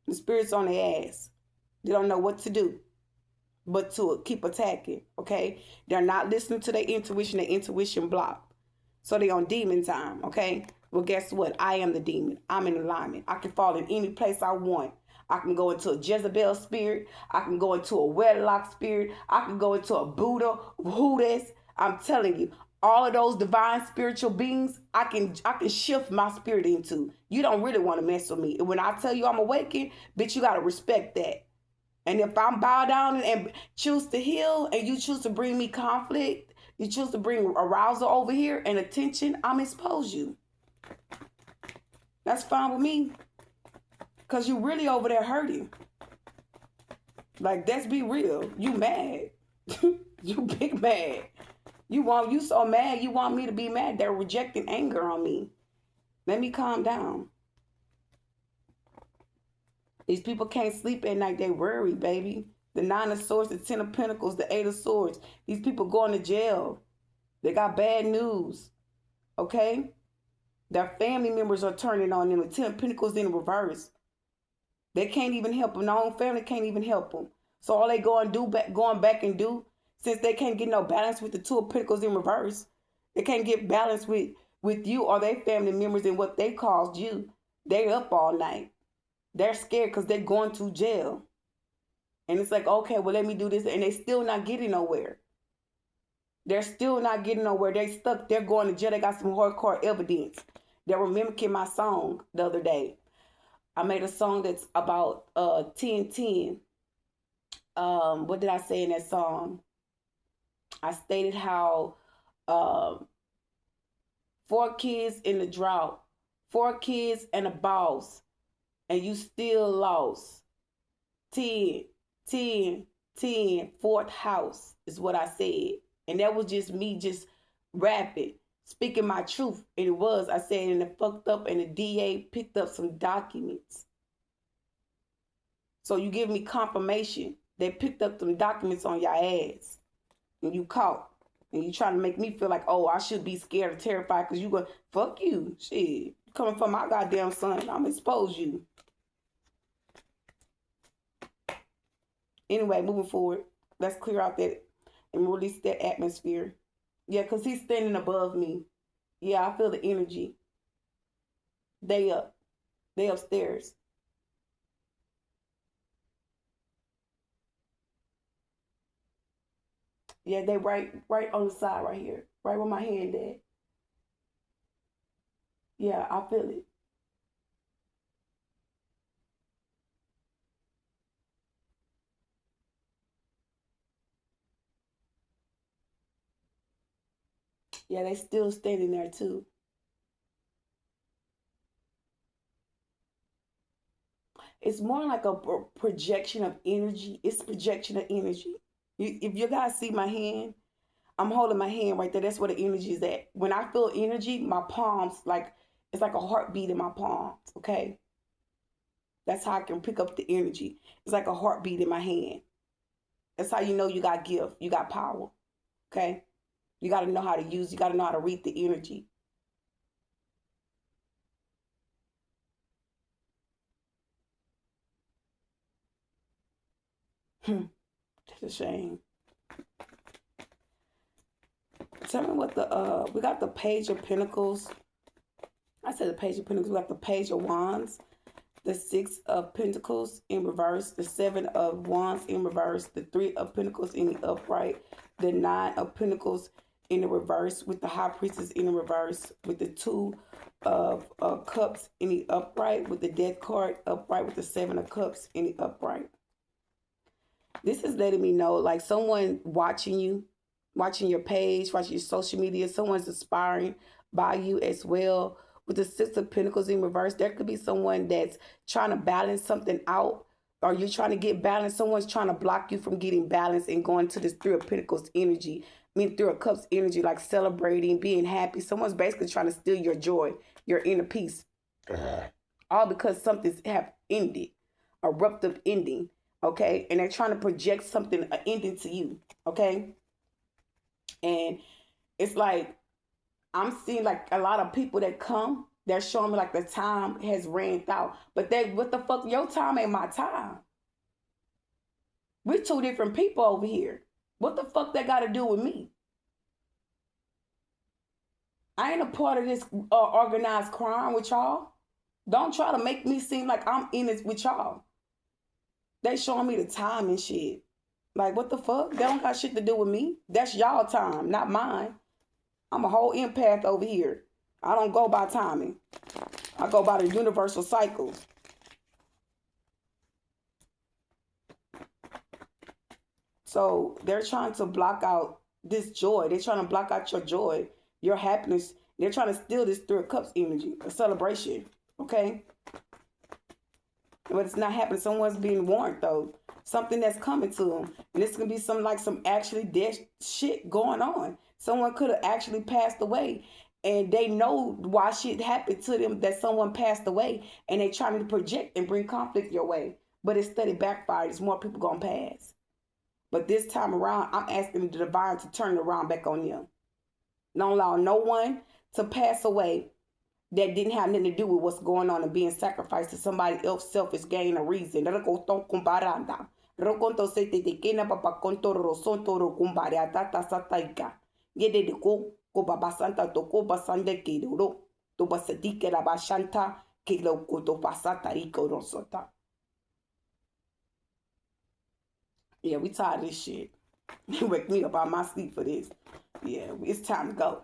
The spirits on their ass. They don't know what to do but to keep attacking, okay? They're not listening to their intuition blocked. So they on demon time, okay? Well, guess what? I am the demon. I'm in alignment. I can fall in any place I want. I can go into a Jezebel spirit. I can go into a wedlock spirit. I can go into a Buddha, Buddhist. I'm telling you, all of those divine spiritual beings, I can shift my spirit into. You don't really want to mess with me. And when I tell you I'm awakened, bitch, you got to respect that. And if I'm bow down and choose to heal and you choose to bring me conflict, you choose to bring arousal over here and attention, I'm expose you. That's fine with me. Because you really over there hurting. Like, let's be real. You mad. You big mad. You so mad, you want me to be mad. They're rejecting anger on me. Let me calm down. These people can't sleep at night. They worry, baby. The 9 of Swords, the 10 of Pentacles, the 8 of Swords. These people going to jail. They got bad news. Okay? Their family members are turning on them. The 10 of Pentacles in reverse. They can't even help them. Their own family can't even help them. So all they going back and do, since they can't get no balance with the 2 of Pentacles in reverse, they can't get balance with you or their family members and what they caused you. They up all night. They're scared because they're going to jail. And it's like, okay, well, let me do this. And they still not getting nowhere. They're still not getting nowhere. They stuck. They're going to jail. They got some hardcore evidence. They were mimicking my song the other day. I made a song that's about 10-10. What did I say in that song? I stated how 4 kids in the drought, 4 kids and a boss, and you still lost. 10, 10, 10, fourth house is what I said. And that was just me just rapping, speaking my truth. And it was, I said, and it fucked up and the DA picked up some documents. So you give me confirmation. They picked up some documents on your ass. And you caught. And you trying to make me feel like, oh, I should be scared or terrified because you go, fuck you. Shit. Coming from my goddamn son, I'm expose you. Anyway, moving forward, let's clear out that and release that atmosphere. Yeah, because he's standing above me. Yeah, I feel the energy. They up. They upstairs. Yeah, they right on the side right here. Right where my hand at. Yeah, I feel it. Yeah, they still standing there too. It's more like a projection of energy. It's projection of energy. If you guys see my hand, I'm holding my hand right there. That's where the energy is at. When I feel energy, my palms, it's like a heartbeat in my palms, okay? That's how I can pick up the energy. It's like a heartbeat in my hand. That's how you know you got gift. You got power, okay? You got to know how to use. You got to know how to read the energy. It's a shame. Tell me what we got the Page of Pentacles. I said the Page of Pentacles. We got the Page of Wands, the 6 of Pentacles in reverse, the 7 of Wands in reverse, the 3 of Pentacles in the upright, the 9 of Pentacles in the reverse, with the High Priestess in the reverse, with the 2 of Cups in the upright, with the Death card upright, with the 7 of Cups in the upright. This is letting me know, like, someone watching you, watching your page, watching your social media, someone's inspiring by you as well. With the 6 of Pentacles in reverse, there could be someone that's trying to balance something out, or you're trying to get balance. Someone's trying to block you from getting balance and going to this 3 of Pentacles energy. 3 of Cups energy, like celebrating, being happy. Someone's basically trying to steal your joy, your inner peace. All because something's have ended, a eruptive ending, okay? And they're trying to project something, an ending to you, okay? And it's like, I'm seeing like a lot of people that come, they're showing me like the time has ran out. But what the fuck, your time ain't my time. We're 2 different people over here. What the fuck that got to do with me? I ain't a part of this organized crime with y'all. Don't try to make me seem like I'm in this with y'all. They showing me the time and shit. Like, what the fuck? They don't got shit to do with me. That's y'all time, not mine. I'm a whole empath over here. I don't go by timing. I go by the universal cycles. So they're trying to block out this joy. They're trying to block out your joy, your happiness. They're trying to steal this 3 of Cups energy, a celebration, okay? But it's not happening. Someone's being warned, though. Something that's coming to them. And this could be some actually dead shit going on. Someone could have actually passed away. and they know why shit happened to them, that someone passed away, and they trying to project and bring conflict your way. But instead it backfired. There's more people gonna pass. But this time around, I'm asking the divine to turn it around back on them. Don't allow no one to pass away that didn't have nothing to do with what's going on and being sacrificed to somebody else's selfish gain or reason. Yeah, we tired of this shit. You wake me up out of my sleep for this. Yeah, it's time to go.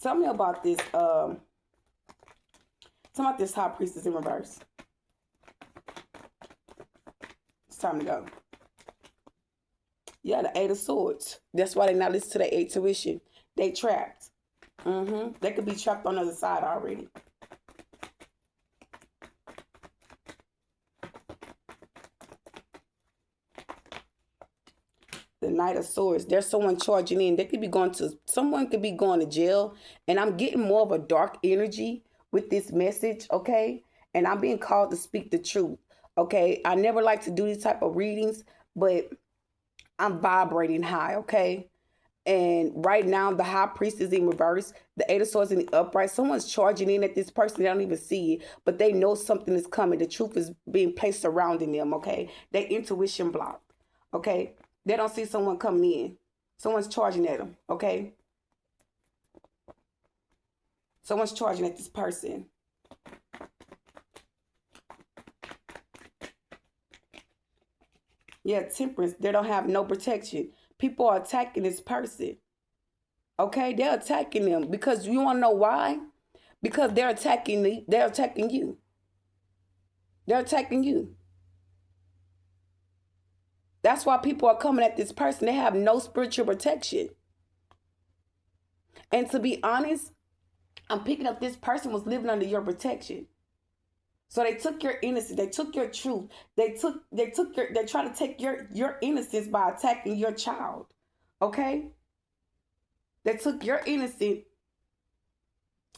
Tell me about this. Tell me about this high priestess in reverse. It's time to go. Yeah, the Eight of Swords. That's why they not listen to the intuition. They trapped. They could be trapped on the other side already. The Knight of Swords. There's someone charging in. Someone could be going to jail. And I'm getting more of a dark energy with this message, okay? And I'm being called to speak the truth, okay? I never like to do these type of readings, but I'm vibrating high, okay? And right now, the High Priest is in reverse. The Eight of Swords in the upright. Someone's charging in at this person. They don't even see it, but they know something is coming. The truth is being placed surrounding them, okay? Their intuition blocked, okay? They don't see someone coming in. Someone's charging at them, okay? Someone's charging at this person. Yeah, Temperance. They don't have no protection. People are attacking this person. Okay? They're attacking them because you want to know why? Because they're attacking you. They're attacking you. That's why people are coming at this person. They have no spiritual protection. And to be honest, I'm picking up this person was living under your protection. So they took your innocence. They took your truth. They try to take your innocence by attacking your child. Okay? They took your innocence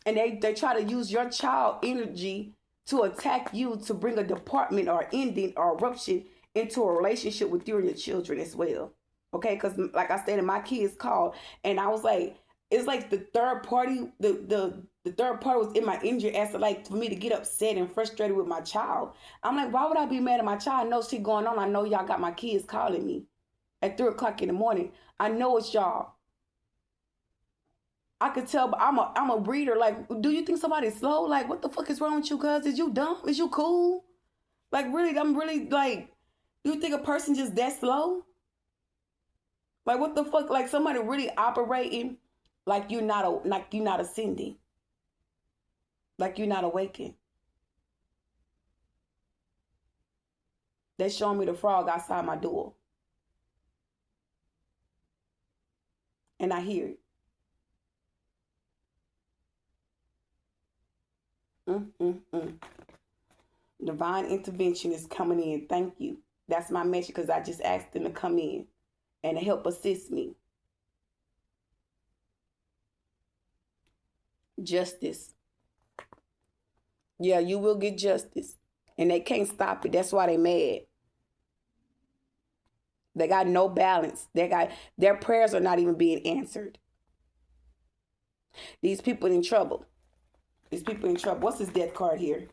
and they try to use your child energy to attack you, to bring a department or ending or eruption into a relationship with you and your children as well. Okay? Because like I said, my kids called and I was like, it's like the third party, the third party was in my energy as to like for me to get upset and frustrated with my child. I'm like, why would I be mad at my child? I know shit going on. I know y'all got my kids calling me at 3 o'clock in the morning. I know it's y'all. I could tell, but I'm a reader. Like, do you think somebody's slow? Like, what the fuck is wrong with you, cuz? Is you dumb? Is you cool? Like, really, I'm really like, do you think a person just that slow? Like, what the fuck? Like, somebody really operating like you're not ascending. Like you're not awakened. They're showing me the frog outside my door. And I hear it. Divine intervention is coming in. Thank you. That's my message because I just asked them to come in and to help assist me. Justice. Yeah, you will get justice. And they can't stop it. That's why they mad. They got no balance. Their prayers are not even being answered. These people in trouble. What's this death card here?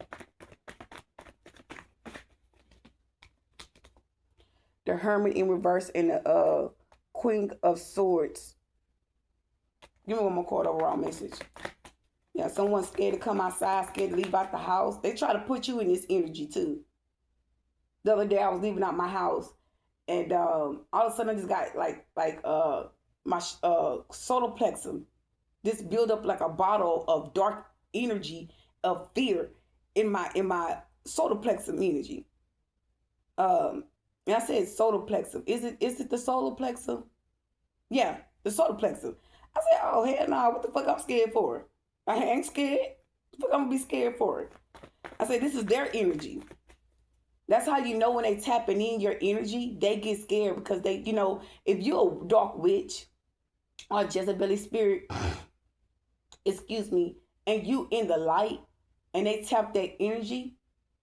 The Hermit in reverse and the Queen of Swords. Give me one more card overall message. Yeah, someone's scared to come outside, scared to leave out the house. They try to put you in this energy too. The other day I was leaving out my house and all of a sudden I just got my solar plexus. This build up like a bottle of dark energy of fear in my solar plexus energy. And I said solar plexus. Is it the solar plexus? Yeah, the solar plexus. I said, oh hell no, what the fuck I'm scared for? I ain't scared. What the fuck I'm gonna be scared for? I said, this is their energy. That's how you know when they tapping in your energy, they get scared because they, if you're a dark witch or Jezebel spirit, excuse me, and you in the light and they tap that energy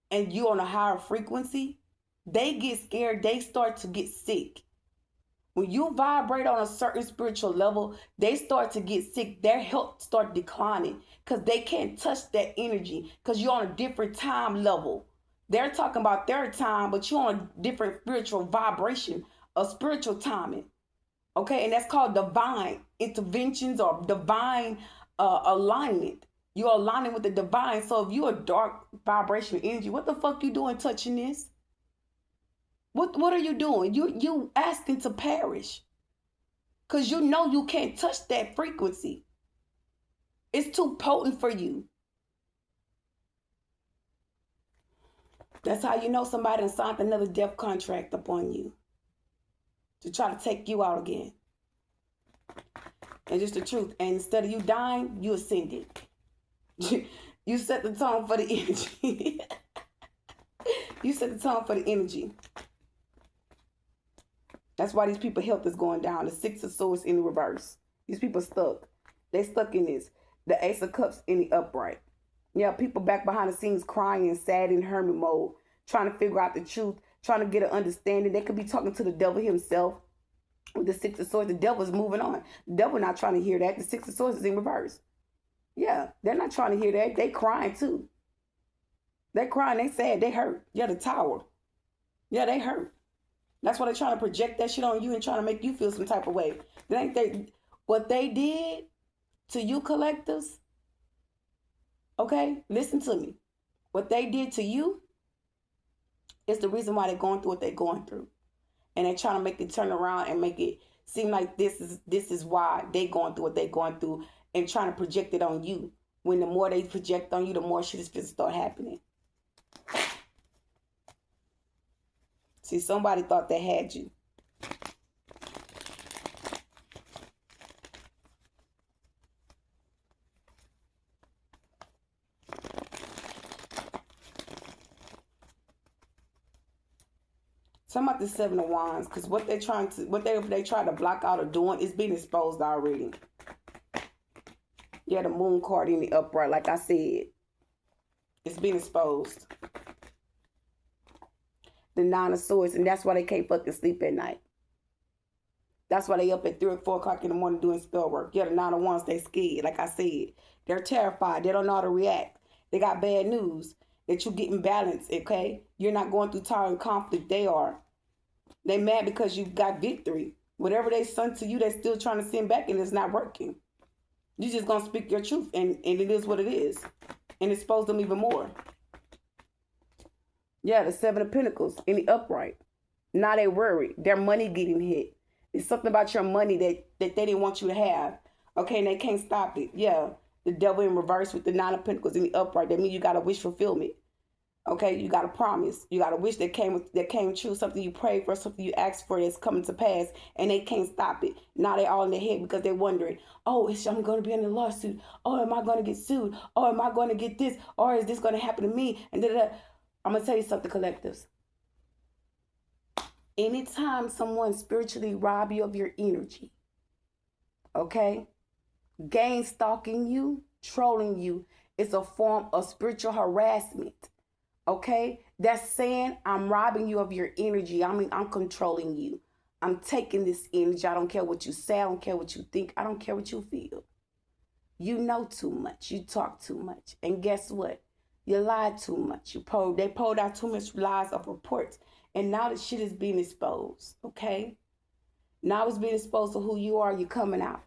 and you on a higher frequency, they get scared. They start to get sick. When you vibrate on a certain spiritual level, they start to get sick. Their health start declining because they can't touch that energy because you're on a different time level. They're talking about their time, but you're on a different spiritual vibration, a spiritual timing. Okay, and that's called divine interventions or divine alignment. You're aligning with the divine. So if you're a dark vibration energy, what the fuck you doing touching this? What are you doing? You asking to perish. Because you know you can't touch that frequency. It's too potent for you. That's how you know somebody done signed another death contract upon you. To try to take you out again. And just the truth. And instead of you dying, you ascended. You set the tone for the energy. You set the tone for the energy. That's why these people's health is going down. The Six of Swords in the reverse. These people stuck. They stuck in this. The Ace of Cups in the upright. Yeah, people back behind the scenes crying and sad in hermit mode. Trying to figure out the truth. Trying to get an understanding. They could be talking to the devil himself. With the Six of Swords, the devil's moving on. The devil not trying to hear that. The Six of Swords is in reverse. Yeah, they're not trying to hear that. They crying too. They crying. They sad. They hurt. Yeah, the Tower. Yeah, they hurt. That's why they're trying to project that shit on you and trying to make you feel some type of way. What they did to you collectors, okay, listen to me. What they did to you is the reason why they're going through what they're going through. And they're trying to make it turn around and make it seem like this is why they're going through what they're going through and trying to project it on you. When the more they project on you, the more shit is going to start happening. See, somebody thought they had you. Talking about the Seven of Wands, because what they try to block out or doing is being exposed already. Yeah, the Moon card in the upright, like I said, it's being exposed. The Nine of Swords, and that's why they can't fucking sleep at night. That's why they up at 3 or 4 o'clock in the morning doing spell work. Yeah, the Nine of Wands, they scared. Like I said, they're terrified. They don't know how to react. They got bad news that you're getting balanced, okay? You're not going through tower and conflict. They are. They mad because you got victory. Whatever they send to you, they're still trying to send back, and it's not working. You just gonna speak your truth, and it is what it is, and expose them even more. Yeah, the Seven of Pentacles in the upright. Now they worried. Their money getting hit. It's something about your money that they didn't want you to have. Okay, and they can't stop it. Yeah, the devil in reverse with the Nine of Pentacles in the upright. That means you got a wish fulfillment. Okay, you got a promise. You got a wish that came true. Something you prayed for, something you asked for that's coming to pass, and they can't stop it. Now they all in their head because they're wondering, oh, I'm going to be in a lawsuit. Oh, am I going to get sued? Oh, am I going to get this? Or is this going to happen to me? And I'm going to tell you something, collectives. Anytime someone spiritually rob you of your energy, okay, gang stalking you, trolling you, it's a form of spiritual harassment. Okay, that's saying I'm robbing you of your energy. I mean, I'm controlling you. I'm taking this energy. I don't care what you say. I don't care what you think. I don't care what you feel. You know too much. You talk too much. And guess what? You lied too much. They pulled out too much lies of reports. And now the shit is being exposed. Okay? Now it's being exposed to who you are. You're coming out.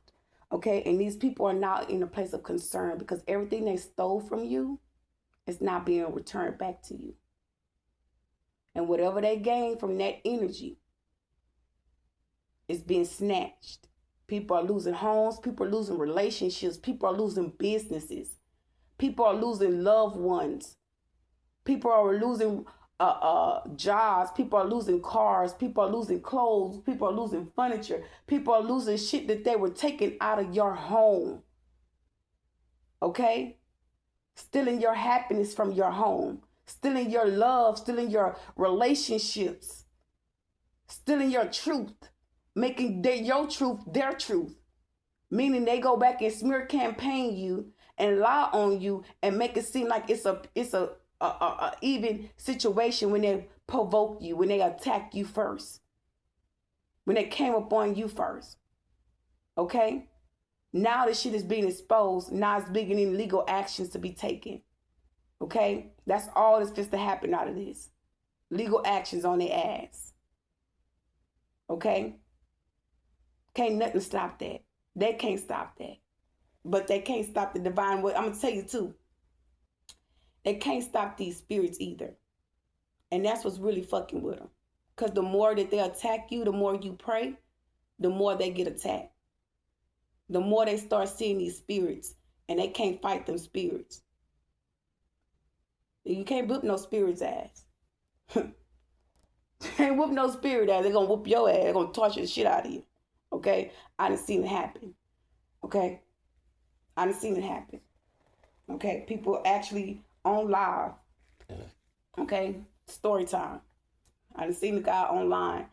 Okay? And these people are now in a place of concern because everything they stole from you is not being returned back to you. And whatever they gain from that energy is being snatched. People are losing homes. People are losing relationships. People are losing businesses. People are losing loved ones. People are losing jobs. People are losing cars. People are losing clothes. People are losing furniture. People are losing shit that they were taking out of your home. Okay? Stealing your happiness from your home. stealing your love, stealing your relationships, stealing your truth, making your truth their truth. Meaning they go back and smear campaign you and lie on you and make it seem like it's a even situation when they provoke you, when they attack you first, when they came upon you first. Okay? Now the shit is being exposed. Now it's beginning legal actions to be taken. Okay? That's all that's supposed to happen out of this. Legal actions on their ass. Okay? Can't nothing stop that. They can't stop that. But they can't stop the divine word. I'm going to tell you too. They can't stop these spirits either. And that's what's really fucking with them. Because the more that they attack you, the more you pray, the more they get attacked. The more they start seeing these spirits. And they can't fight them spirits. You can't whoop no spirit's ass. You can't whoop no spirit ass. They're going to whoop your ass. They're going to torture the shit out of you. Okay? I done seen it happen. Okay? I done seen it happen. Okay? People actually on live. Okay? Story time. I done seen the guy online.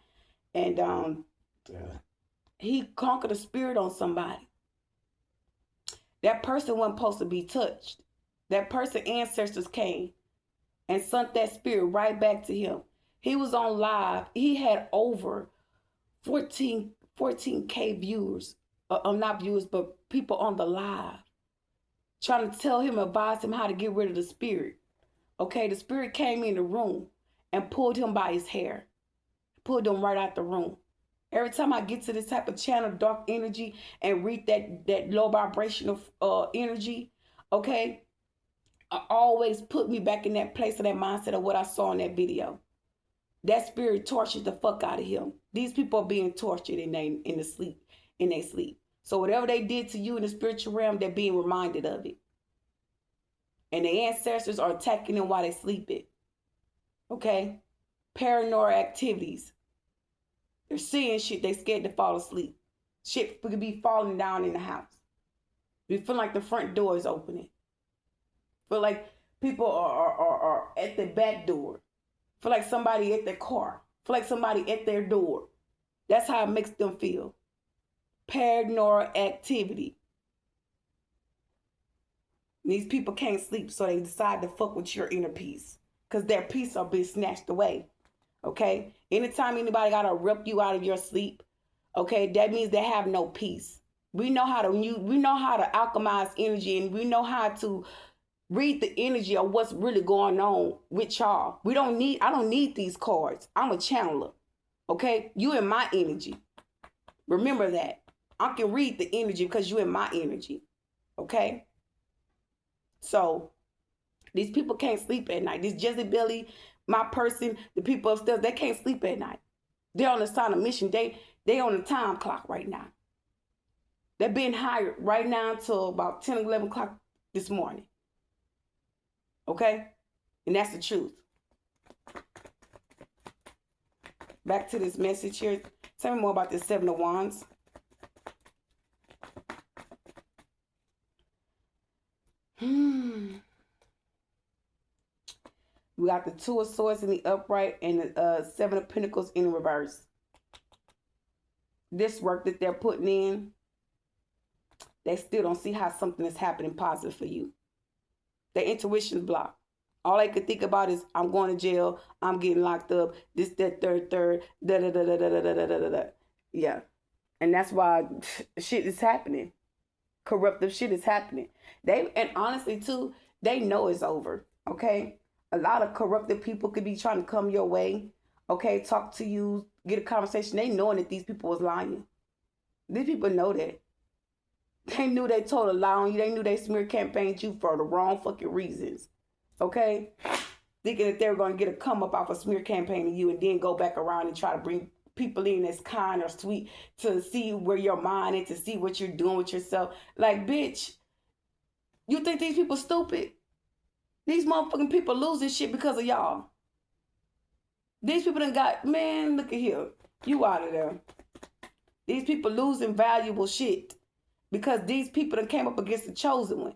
And he conquered a spirit on somebody. That person wasn't supposed to be touched. That person's ancestors came and sent that spirit right back to him. He was on live. He had over 14K viewers, not viewers, but people on the live, trying to tell him, advise him how to get rid of the spirit. Okay, the spirit came in the room and pulled him by his hair, pulled him right out the room. Every time I get to this type of channel, dark energy, and read that low vibrational energy, okay, I always put me back in that place of that mindset of what I saw in that video. That spirit tortured the fuck out of him. These people are being tortured in their sleep. So whatever they did to you in the spiritual realm, they're being reminded of it. And the ancestors are attacking them while they're sleeping. Okay? Paranoid activities. They're seeing shit, they scared to fall asleep. Shit could be falling down in the house. You feel like the front door is opening. Feel like people are at the back door. Feel like somebody at their car. Feel like somebody at their door. That's how it makes them feel. Paranoid activity. These people can't sleep, so they decide to fuck with your inner peace. Because their peace are being snatched away. Okay? Anytime anybody got to rip you out of your sleep, okay, that means they have no peace. We know how to alchemize energy, and we know how to read the energy of what's really going on with y'all. I don't need these cards. I'm a channeler. Okay? You in my energy. Remember that. I can read the energy because you in my energy. Okay? So, these people can't sleep at night. This Jezebel, my person, the people upstairs, they can't sleep at night. They're on a sign of mission. They on the time clock right now. They're being hired right now until about 10, 11 o'clock this morning. Okay? And that's the truth. Back to this message here. Tell me more about this Seven of Wands. We got the Two of Swords in the upright and the Seven of Pentacles in reverse. This work that they're putting in, they still don't see how something is happening positive for you. Their intuition's blocked. All they could think about is, I'm going to jail, I'm getting locked up, this, that, third, da-da-da-da-da-da-da-da-da-da. Yeah. And that's why shit is happening. Corruptive shit is happening. And honestly, too, they know it's over, okay? A lot of corrupted people could be trying to come your way, okay? Talk to you, get a conversation. They knowing that these people was lying. These people know that. They knew they told a lie on you. They knew they smear campaigned you for the wrong fucking reasons. Okay? Thinking that they were going to get a come up off a smear campaign of you and then go back around and try to bring people in that's kind or sweet to see where your mind is, to see what you're doing with yourself. Like, bitch, you think these people stupid? These motherfucking people losing shit because of y'all. These people done got, man, look at here. You out of there. These people losing valuable shit because these people done came up against the chosen one.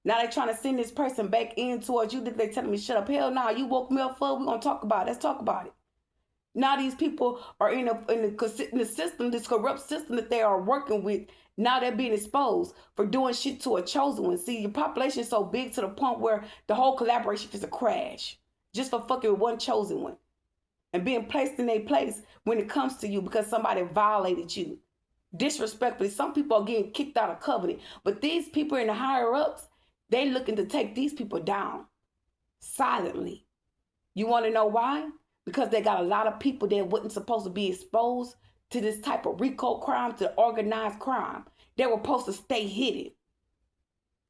Now they trying to send this person back in towards you. They telling me shut up. Hell no, you woke me up for. We're gonna talk about it. Let's talk about it. Now these people are in the system, this corrupt system that they are working with. Now they're being exposed for doing shit to a chosen one. See, your population is so big to the point where the whole collaboration is a crash just for fucking with one chosen one and being placed in their place when it comes to you because somebody violated you disrespectfully. Some people are getting kicked out of covenant, but these people in the higher ups, they looking to take these people down silently. You want to know why? Because they got a lot of people that wasn't supposed to be exposed to this type of RICO crime, to organized crime. They were supposed to stay hidden.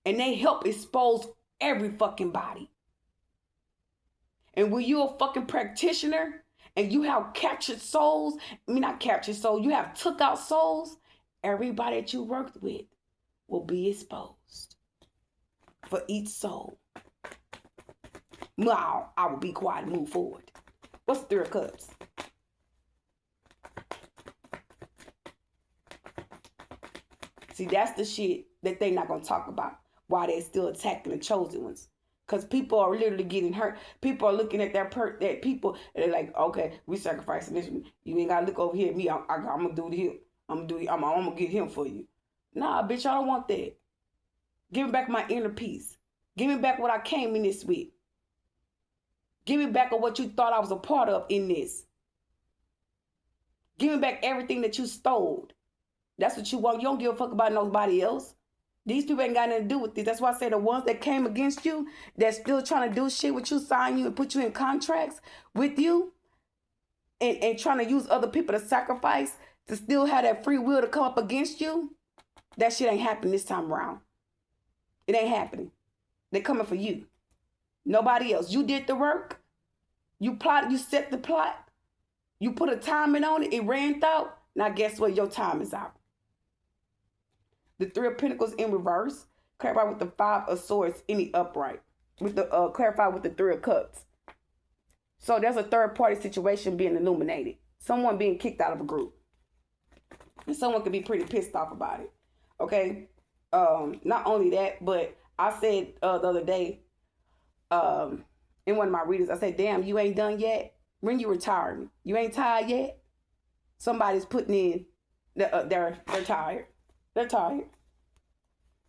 And they help expose every fucking body. And when you're a fucking practitioner and you have captured souls, not captured souls, you have took out souls, everybody that you worked with will be exposed for each soul. Now, I will be quiet and move forward. What's the Three of Cups? See, that's the shit that they not going to talk about. Why they still attacking the chosen ones. Because people are literally getting hurt. People are looking at that people, and they're like, okay, we sacrificing this. You ain't got to look over here at me. I'm going to do him. I'm going to get him for you. Nah, bitch, I don't want that. Give me back my inner peace. Give me back what I came in this with. Give me back of what you thought I was a part of in this. Give me back everything that you stole. That's what you want. You don't give a fuck about nobody else. These people ain't got nothing to do with this. That's why I say the ones that came against you, that's still trying to do shit with you, sign you and put you in contracts with you, and trying to use other people to sacrifice to still have that free will to come up against you, that shit ain't happening this time around. It ain't happening. They're coming for you. Nobody else. You did the work. You plotted. You set the plot. You put a timing on it. It ran out. Now guess what? Your time is out. The Three of Pentacles in reverse. Clarify with the Five of Swords in the upright. With the clarify with the Three of Cups. So there's a third party situation being illuminated. Someone being kicked out of a group. And someone could be pretty pissed off about it. Okay. Not only that, but I said the other day, in one of my readings, I said, damn, you ain't done yet? When you retiring? You ain't tired yet? Somebody's putting in, they're tired. They're tired.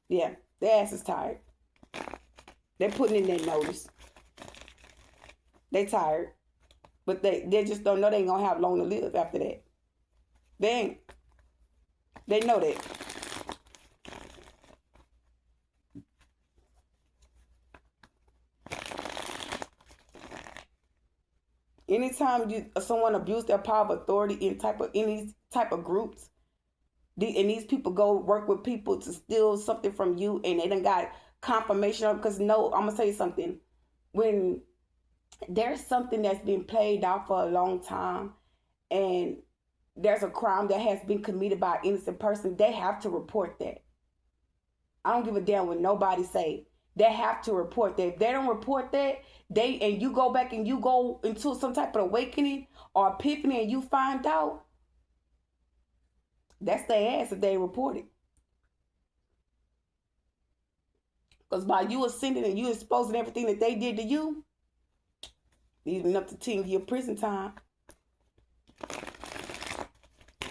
Yeah, their ass is tired. They're putting in their notice. They tired. But they just don't know they ain't gonna have long to live after that. They ain't. They know that. Anytime someone abuse their power of authority in these type of groups, and these people go work with people to steal something from you, and they done got confirmation of, because no, I'm gonna tell you something. When there's something that's been played out for a long time, and there's a crime that has been committed by an innocent person, they have to report that. I don't give a damn what nobody say. They have to report that. If they don't report that, and you go back and you go into some type of awakening or epiphany and you find out, that's their ass if they report it. Because by you ascending and you exposing everything that they did to you, even up to 10-year prison time.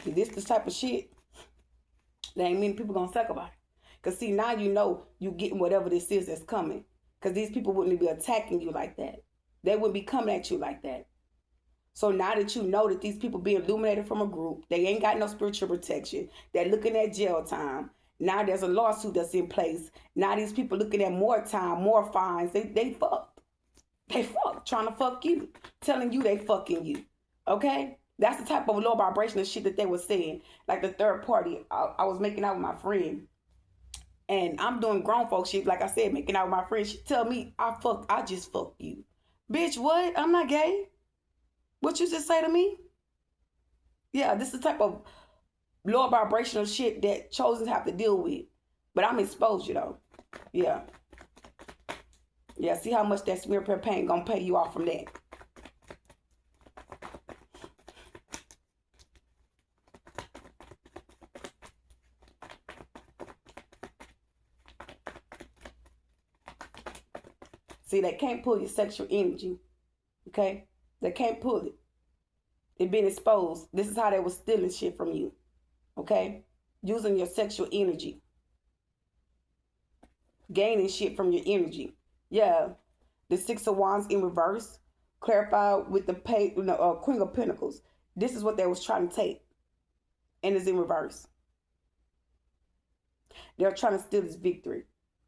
See, this type of shit, there ain't many people gonna talk about it. Because see, now you know you getting whatever this is that's coming. Because these people wouldn't be attacking you like that. They wouldn't be coming at you like that. So now that you know that these people being illuminated from a group, they ain't got no spiritual protection. They're looking at jail time. Now there's a lawsuit that's in place. Now these people looking at more time, more fines. They fucked. They fucked. Trying to fuck you. Telling you they fucking you. Okay? That's the type of low vibrational shit that they were saying. Like the third party. I was making out with my friend. And I'm doing grown folk shit, like I said, making out with my friend. She tell me, I just fucked you. Bitch, what? I'm not gay. What you just say to me? Yeah, this is the type of lower vibrational shit that chosen have to deal with. But I'm exposed, you know. Yeah. Yeah, see how much that smear pain gonna pay you off from that. See, they can't pull your sexual energy. Okay? They can't pull it. It been exposed. This is how they was stealing shit from you. Okay? Using your sexual energy. Gaining shit from your energy. Yeah. The Six of Wands in reverse. Clarified with the Queen of Pentacles. This is what they was trying to take. And it's in reverse. They're trying to steal this victory.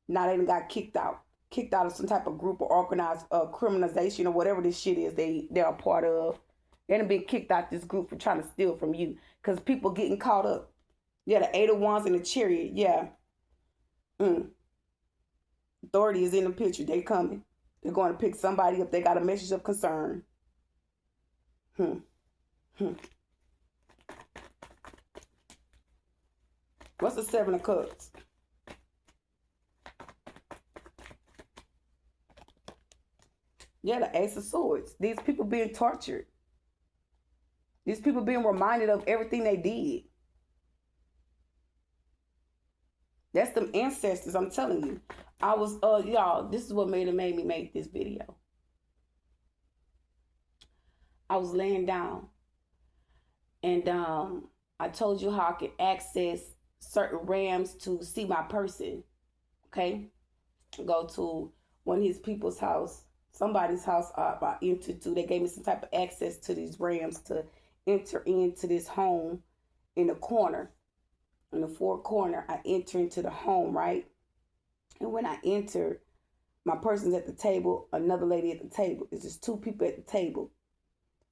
Now they done got kicked out. Kicked out of some type of group or organized criminalization or whatever this shit is they're a part of. They done been kicked out this group for trying to steal from you. Because people getting caught up. Yeah, the Eight of Wands and the Chariot. Yeah. Authority is in the picture. They coming. They're going to pick somebody up. They got a message of concern. What's the Seven of Cups? Yeah, the Ace of Swords. These people being tortured. These people being reminded of everything they did. That's them ancestors, I'm telling you. I was, y'all, this is what made me make this video. I was laying down. And I told you how I could access certain realms to see my person. Okay? Go to one of his people's house. Somebody's house I entered to. They gave me some type of access to these realms to enter into this home in the corner. In the four corner, I enter into the home, right? And when I enter, my person's at the table, another lady at the table. It's just two people at the table.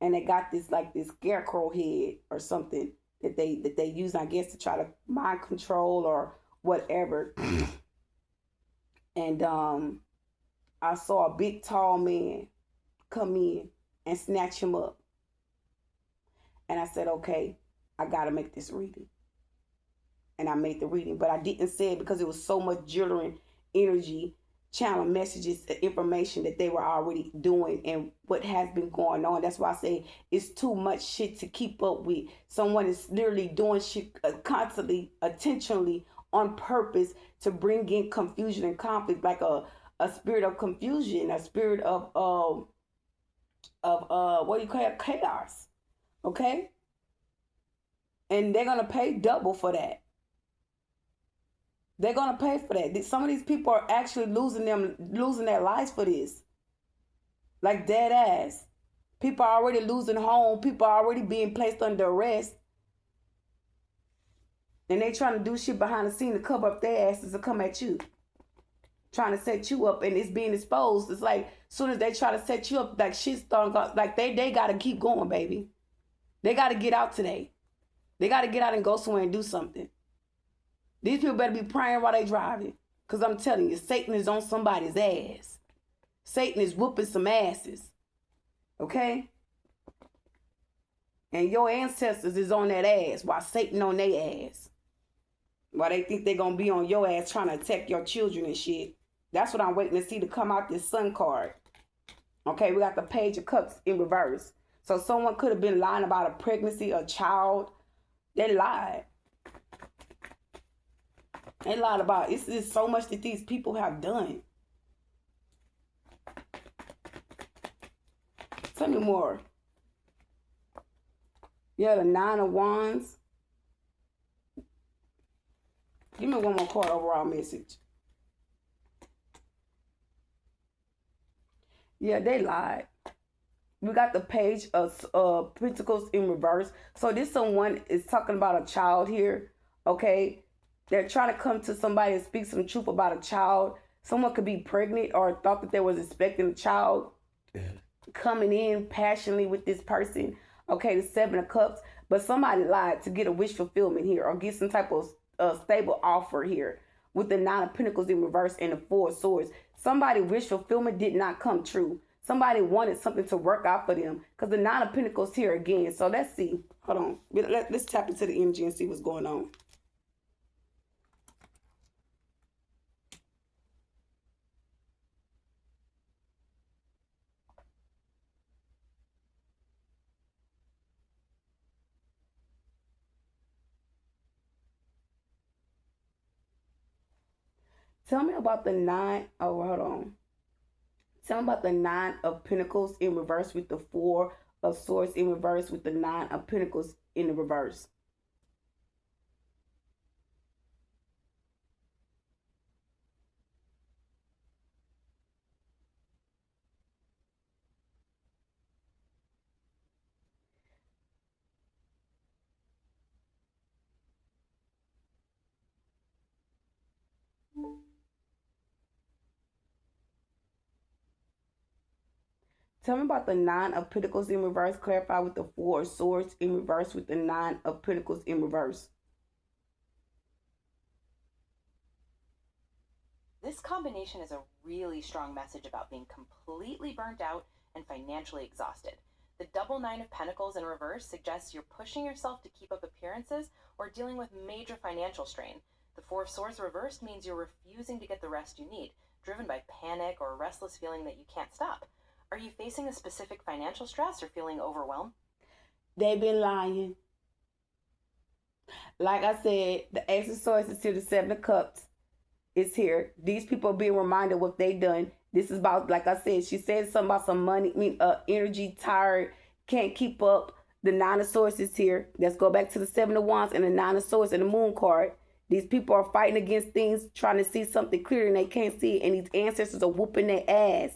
And they got this like this scarecrow head or something that they use, I guess, to try to mind control or whatever. And I saw a big tall man come in and snatch him up. And I said, okay, I gotta make this reading. And I made the reading, but I didn't say it because it was so much jittering energy, channel messages, information that they were already doing and what has been going on. That's why I say it's too much shit to keep up with. Someone is literally doing shit constantly, intentionally, on purpose to bring in confusion and conflict, like a spirit of confusion, a spirit of what do you call it? Chaos. Okay? And they're gonna pay double for that. They're gonna pay for that. Some of these people are actually losing their lives for this. Like dead ass. People are already losing home. People are already being placed under arrest. And they trying to do shit behind the scene to cover up their asses to come at you. Trying to set you up and it's being exposed. It's like as soon as they try to set you up, like shit's starting, like they gotta keep going, baby. They gotta get out today. They gotta get out and go somewhere and do something. These people better be praying while they driving. Because I'm telling you, Satan is on somebody's ass. Satan is whooping some asses. Okay? And your ancestors is on that ass while Satan on their ass. While they think they're going to be on your ass trying to attack your children and shit. That's what I'm waiting to see to come out this Sun card. Okay, we got the Page of Cups in reverse. So someone could have been lying about a pregnancy, a child. They lied. They lied about it. It's so much that these people have done. Tell me more. Yeah, the Nine of Wands. Give me one more card, overall message. Yeah, they lied. We got the Page of Pentacles in reverse. So this someone is talking about a child here. Okay. They're trying to come to somebody and speak some truth about a child. Someone could be pregnant or thought that they was expecting a child. Coming in passionately with this person. Okay, the Seven of Cups. But somebody lied to get a wish fulfillment here or get some type of stable offer here. With the Nine of Pentacles in reverse and the Four of Swords. Somebody wish fulfillment did not come true. Somebody wanted something to work out for them. Because the Nine of Pentacles here again. So let's see. Hold on. Let's tap into the energy and see what's going on. Tell me about the Nine. Oh, hold on. Tell me about the Nine of Pentacles in reverse with the Four of Swords in reverse with the Nine of Pentacles in the reverse. Tell me about the Nine of Pentacles in reverse. Clarify with the Four of Swords in reverse with the Nine of Pentacles in reverse. This combination is a really strong message about being completely burnt out and financially exhausted. The double Nine of Pentacles in reverse suggests you're pushing yourself to keep up appearances or dealing with major financial strain. The Four of Swords reversed means you're refusing to get the rest you need, driven by panic or a restless feeling that you can't stop. Are you facing a specific financial stress or feeling overwhelmed? They've been lying. Like I said, the Ace of Swords is here, the Seven of Cups is here. These people are being reminded what they done. This is about, like I said, she said something about some money, energy, tired, can't keep up. The Nine of Swords is here. Let's go back to the Seven of Wands and the Nine of Swords and the Moon card. These people are fighting against things, trying to see something clear and they can't see it. And these ancestors are whooping their ass.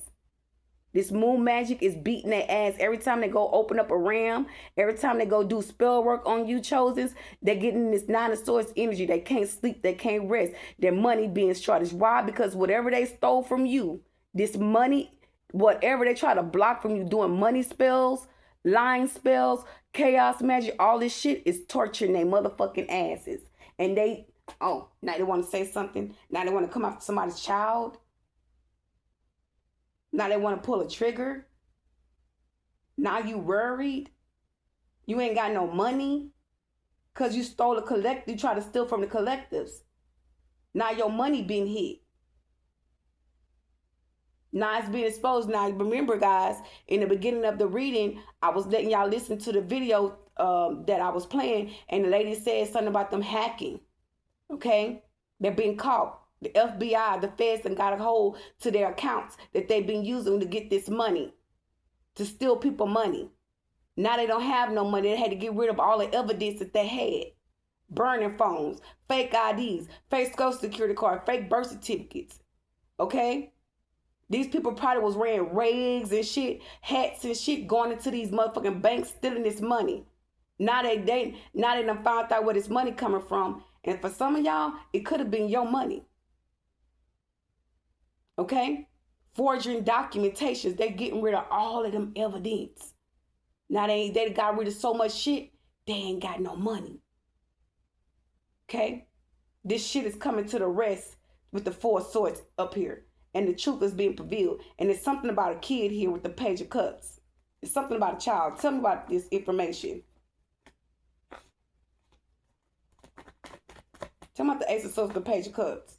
This moon magic is beating their ass. Every time they go open up a ram, every time they go do spell work on you, Chosens, they're getting this Nine of Swords energy. They can't sleep. They can't rest. Their money being shortage. Why? Because whatever they stole from you, this money, whatever they try to block from you, doing money spells, lying spells, chaos magic, all this shit is torturing their motherfucking asses. And they, now they want to say something. Now they want to come after somebody's child. Now they want to pull a trigger. Now you worried. You ain't got no money because you stole a collective. You try to steal from the collectives. Now your money being hit. Now it's being exposed. Now remember, guys, in the beginning of the reading, I was letting y'all listen to the video that I was playing, and the lady said something about them hacking. Okay? They're being caught. The FBI, the feds, and got a hold to their accounts that they've been using to get this money, to steal people money. Now they don't have no money. They had to get rid of all the evidence that they had. Burning phones, fake IDs, fake social security card, fake birth certificates. Okay? These people probably was wearing rags and shit, hats and shit, going into these motherfucking banks, stealing this money. Now they done found out where this money coming from. And for some of y'all, it could have been your money. Okay? Forging documentations. They getting rid of all of them evidence. Now they got rid of so much shit, they ain't got no money. Okay? This shit is coming to the rest with the Four of Swords up here. And the truth is being revealed. And there's something about a kid here with the Page of Cups. There's something about a child. Tell me about this information. Tell me about the Ace of Swords, the Page of Cups.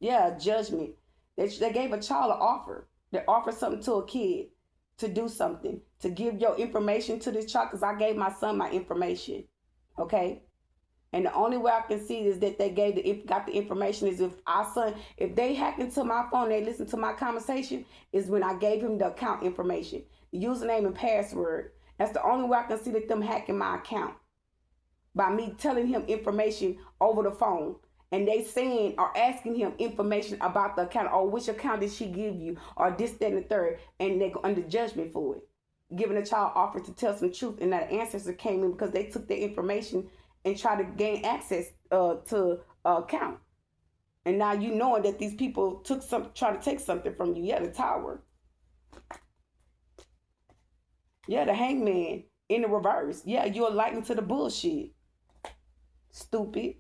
Yeah, judgment. They gave a child an offer. They offered something to a kid to do something, to give your information to this child, because I gave my son my information. Okay? And the only way I can see is that they got the information is if they hack into my phone, they listen to my conversation, is when I gave him the account information, the username and password. That's the only way I can see that them hacking my account. By me telling him information over the phone. And they saying or asking him information about the account, or which account did she give you, or this, that, and the third, and they go under judgment for it. Giving a child offer to tell some truth, and that ancestor came in because they took their information and tried to gain access to account. And now you knowing that these people try to take something from you. Yeah, the Tower. Yeah, the Hangman in the reverse. Yeah, you're lighting to the bullshit. Stupid.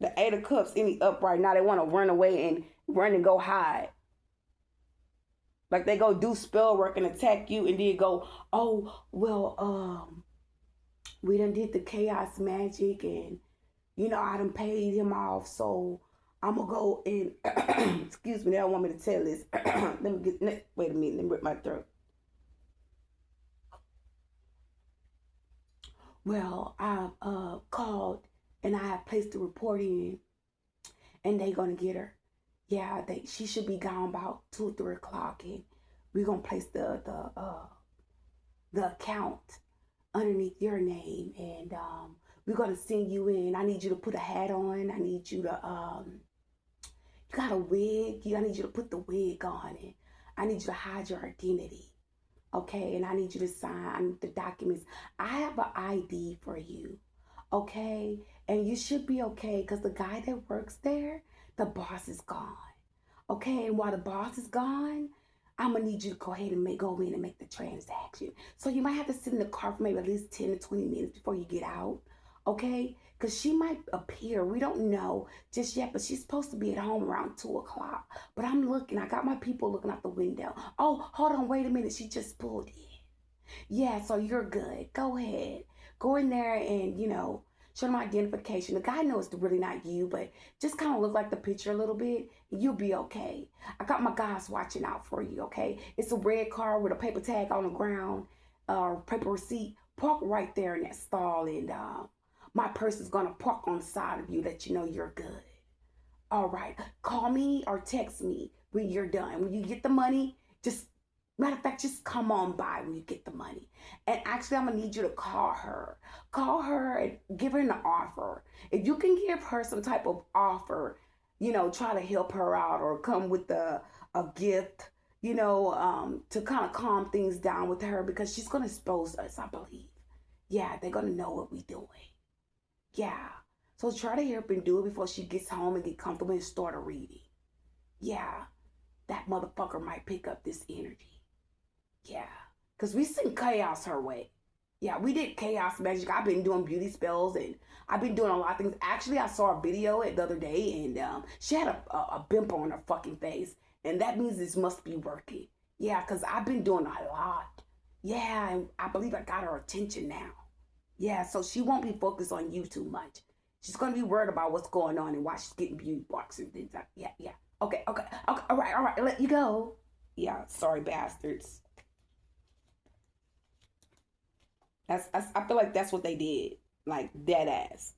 The Eight of Cups in the upright. Now they want to run away and run and go hide. Like they go do spell work and attack you, and then go, oh, well, we done did the chaos magic, and, I done paid him off, so I'm going to go and, excuse me, they don't want me to tell this. Wait a minute, let me rip my throat. Well, I called and I have placed the report in, and they gonna get her. Yeah, she should be gone about 2 or 3 o'clock, and we're gonna place the account underneath your name, and we're gonna send you in. I need you to put a hat on. I need you to you got a wig. I need you to put the wig on, and I need you to hide your identity. Okay, and I need you to sign the documents. I have an ID for you. Okay, and you should be okay because the guy that works there, the boss is gone. Okay, and while the boss is gone, I'm gonna need you to go ahead and go in and make the transaction. So you might have to sit in the car for maybe at least 10 to 20 minutes before you get out. Okay, because she might appear. We don't know just yet, but she's supposed to be at home around 2 o'clock. But I'm looking. I got my people looking out the window. Oh, hold on. Wait a minute. She just pulled in. Yeah, so you're good. Go ahead. Go in there and, show them identification. The guy knows it's really not you, but just kind of look like the picture a little bit. And you'll be okay. I got my guys watching out for you, okay? It's a red car with a paper tag on the ground, paper receipt. Park right there in that stall, and my person is going to park on the side of you, let you know you're good. All right. Call me or text me when you're done. When you get the money, matter of fact, just come on by when you get the money. And actually, I'm going to need you to call her. Call her and give her an offer. If you can give her some type of offer, try to help her out or come with a gift, to kind of calm things down with her, because she's going to expose us, I believe. Yeah, they're going to know what we're doing. Yeah. So try to help and do it before she gets home and get comfortable and start a reading. Yeah. That motherfucker might pick up this energy. Yeah. Because we sent chaos her way. Yeah, we did chaos magic. I've been doing beauty spells, and I've been doing a lot of things. Actually, I saw a video the other day, and she had a pimple on her fucking face. And that means this must be working. Yeah, because I've been doing a lot. Yeah, and I believe I got her attention now. Yeah, so she won't be focused on you too much. She's going to be worried about what's going on and why she's getting beauty blocks and things like that. Yeah. Okay. All right. I'll let you go. Yeah, sorry, bastards. I feel like that's what they did. Like, dead ass.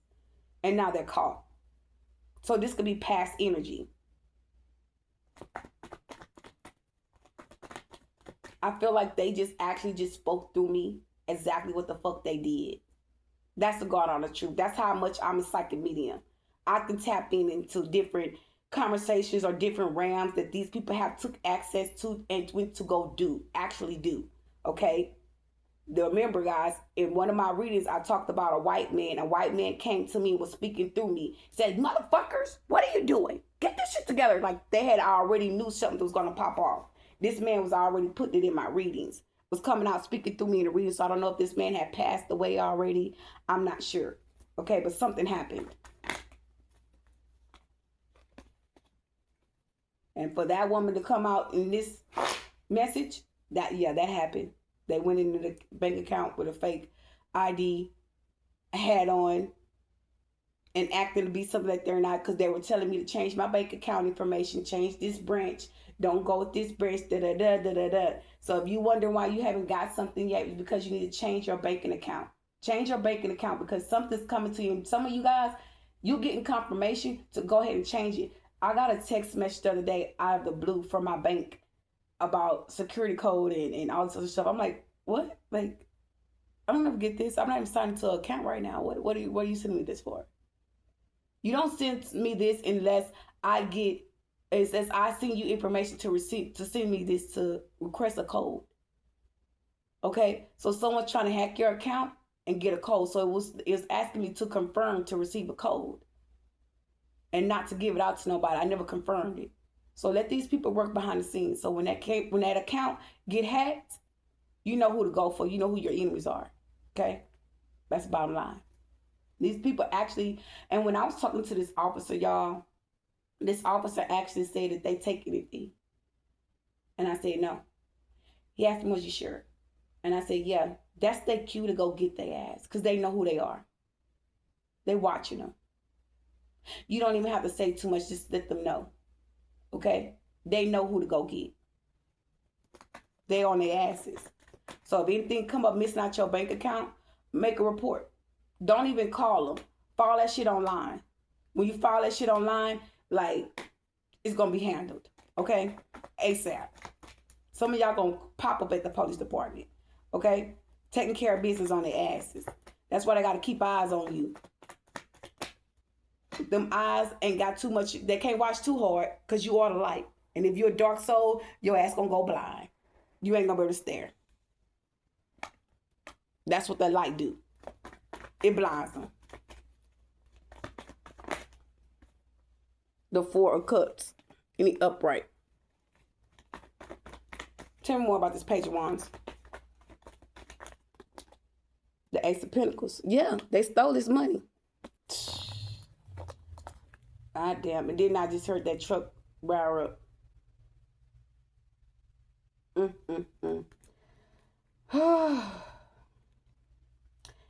And now they're caught. So this could be past energy. I feel like they just spoke through me exactly what the fuck they did. That's the God honest truth. That's how much I'm a psychic medium. I can tap into different conversations or different realms that these people have took access to and went to go actually do. Okay? Remember, guys, in one of my readings, I talked about a white man. A white man came to me and was speaking through me. Said, motherfuckers, what are you doing? Get this shit together. Like they had already knew something was going to pop off. This man was already putting it in my readings. Was coming out speaking through me in the reading. So I don't know if this man had passed away already. I'm not sure. Okay, but something happened. And for that woman to come out in this message, that happened. They went into the bank account with a fake ID hat on and acting to be something that they're not, because they were telling me to change my bank account information, change this branch, don't go with this branch, da-da-da-da-da-da. So if you wonder why you haven't got something yet, it's because you need to change your banking account. Change your banking account because something's coming to you. Some of you guys, you're getting confirmation to go ahead and change it. I got a text message the other day out of the blue from my bank about security code and all this other stuff. I'm like, what? Like, I don't ever get this. I'm not even signed into an account right now. What are you sending me this for? You don't send me this unless it says I send you information to send me this to request a code. Okay? So someone's trying to hack your account and get a code. So it was asking me to confirm to receive a code and not to give it out to nobody. I never confirmed it. So let these people work behind the scenes. So when that account get hacked, you know who to go for. You know who your enemies are. Okay? That's the bottom line. These people actually, and when I was talking to this officer, y'all, this officer actually said that they take anything. And I said, no. He asked me, was you sure? And I said, yeah, that's their cue to go get their ass because they know who they are. They watching them. You don't even have to say too much, just let them know. Okay? They know who to go get. They on their asses. So if anything come up missing out your bank account, make a report. Don't even call them. File that shit online. When you file that shit online, like, it's going to be handled. Okay? ASAP. Some of y'all going to pop up at the police department. Okay? Taking care of business on their asses. That's why they got to keep eyes on you. Them eyes ain't got too much. They can't watch too hard because you are the light. And if you're a dark soul, your ass going to go blind. You ain't going to be able to stare. That's what that light do. It blinds them. The Four of Cups in the upright. Tell me more about this Page of Wands. The Ace of Pentacles. Yeah, they stole his money. God damn. And then I just heard that truck roar up.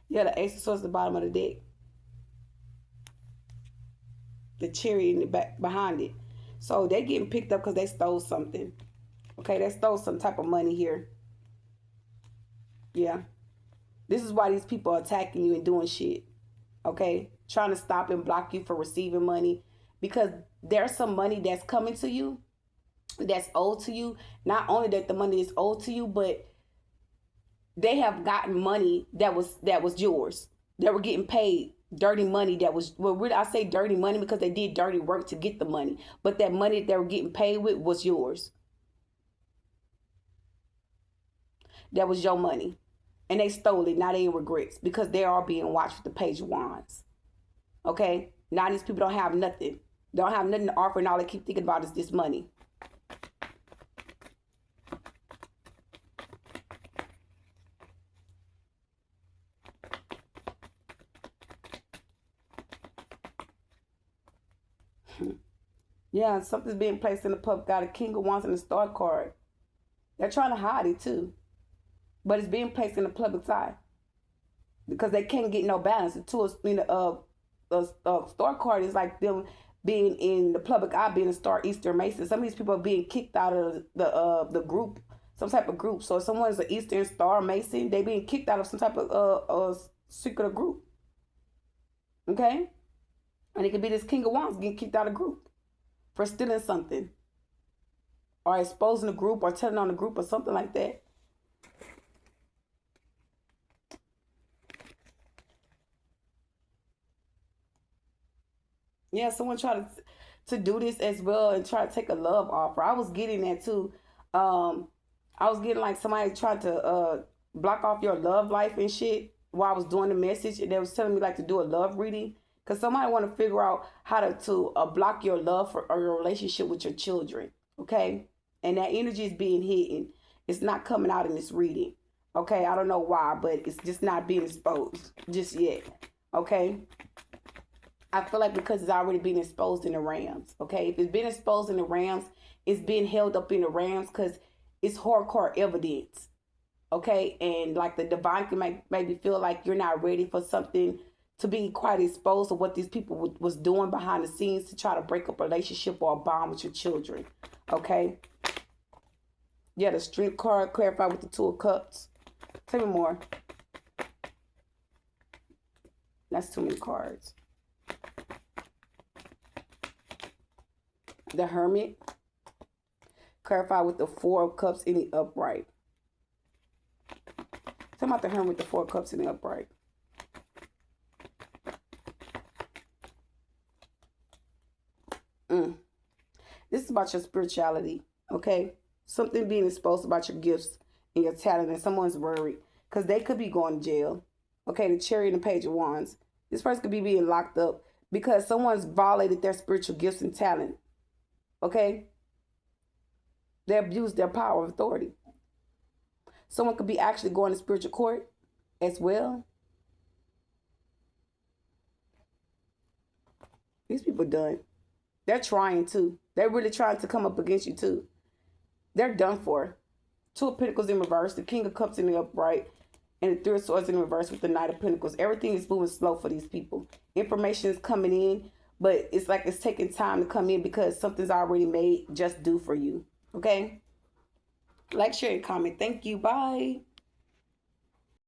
Yeah, the Ace of Swords at the bottom of the deck. The cherry in the back behind it. So they getting picked up because they stole something. Okay, they stole some type of money here. Yeah. This is why these people are attacking you and doing shit. Okay? Trying to stop and block you for receiving money. Because there's some money that's coming to you. That's owed to you. Not only that the money is owed to you, but they have gotten money that was yours. They were getting paid dirty money that was, well, really, I say dirty money because they did dirty work to get the money. But that money that they were getting paid with was yours. That was your money. And they stole it. Now they in regrets because they are being watched with the Page of Wands. Okay? Now these people don't have nothing. They don't have nothing to offer, and all they keep thinking about is this money. Yeah, something's being placed in the public. Got a King of Wands and a Star card. They're trying to hide it too. But it's being placed in the public's eye. Because they can't get no balance. The Star card is like them being in the public eye, being a Star Eastern Mason. Some of these people are being kicked out of the group, some type of group. So if someone's an Eastern Star Mason, they being kicked out of some type of secret group. Okay? And it could be this King of Wands getting kicked out of group for stealing something. Or exposing a group or telling on a group or something like that. Yeah, someone tried to do this as well and try to take a love offer. I was getting that too. I was getting like somebody tried to block off your love life and shit while I was doing the message. And they was telling me like to do a love reading. Because somebody want to figure out how to block your love or your relationship with your children. Okay? And that energy is being hidden. It's not coming out in this reading. Okay? I don't know why, but it's just not being exposed just yet. Okay? I feel like because it's already been exposed in the realms. Okay? If it's been exposed in the realms, it's been held up in the realms because it's hardcore evidence. Okay? And like the divine can maybe feel like you're not ready for something to be quite exposed to what these people was doing behind the scenes to try to break up a relationship or a bond with your children. Okay? Yeah, the Strength card clarified with the Two of Cups. Tell me more. That's too many cards. The Hermit. Clarified with the Four of Cups in the upright. Tell me about the Hermit with the Four of Cups in the upright. This is about your spirituality, okay? Something being exposed about your gifts and your talent, and someone's worried because they could be going to jail. Okay, the Chariot and the Page of Wands. This person could be being locked up because someone's violated their spiritual gifts and talent. Okay? They abused their power of authority. Someone could be actually going to spiritual court as well. These people done. They're trying to. They're really trying to come up against you too. They're done for. Two of Pentacles in reverse, the King of Cups in the upright, and the Three of Swords in reverse with the Knight of Pentacles. Everything is moving slow for these people. Information is coming in, but it's like it's taking time to come in because something's already made just due for you. Okay? Like, share, and comment. Thank you. Bye.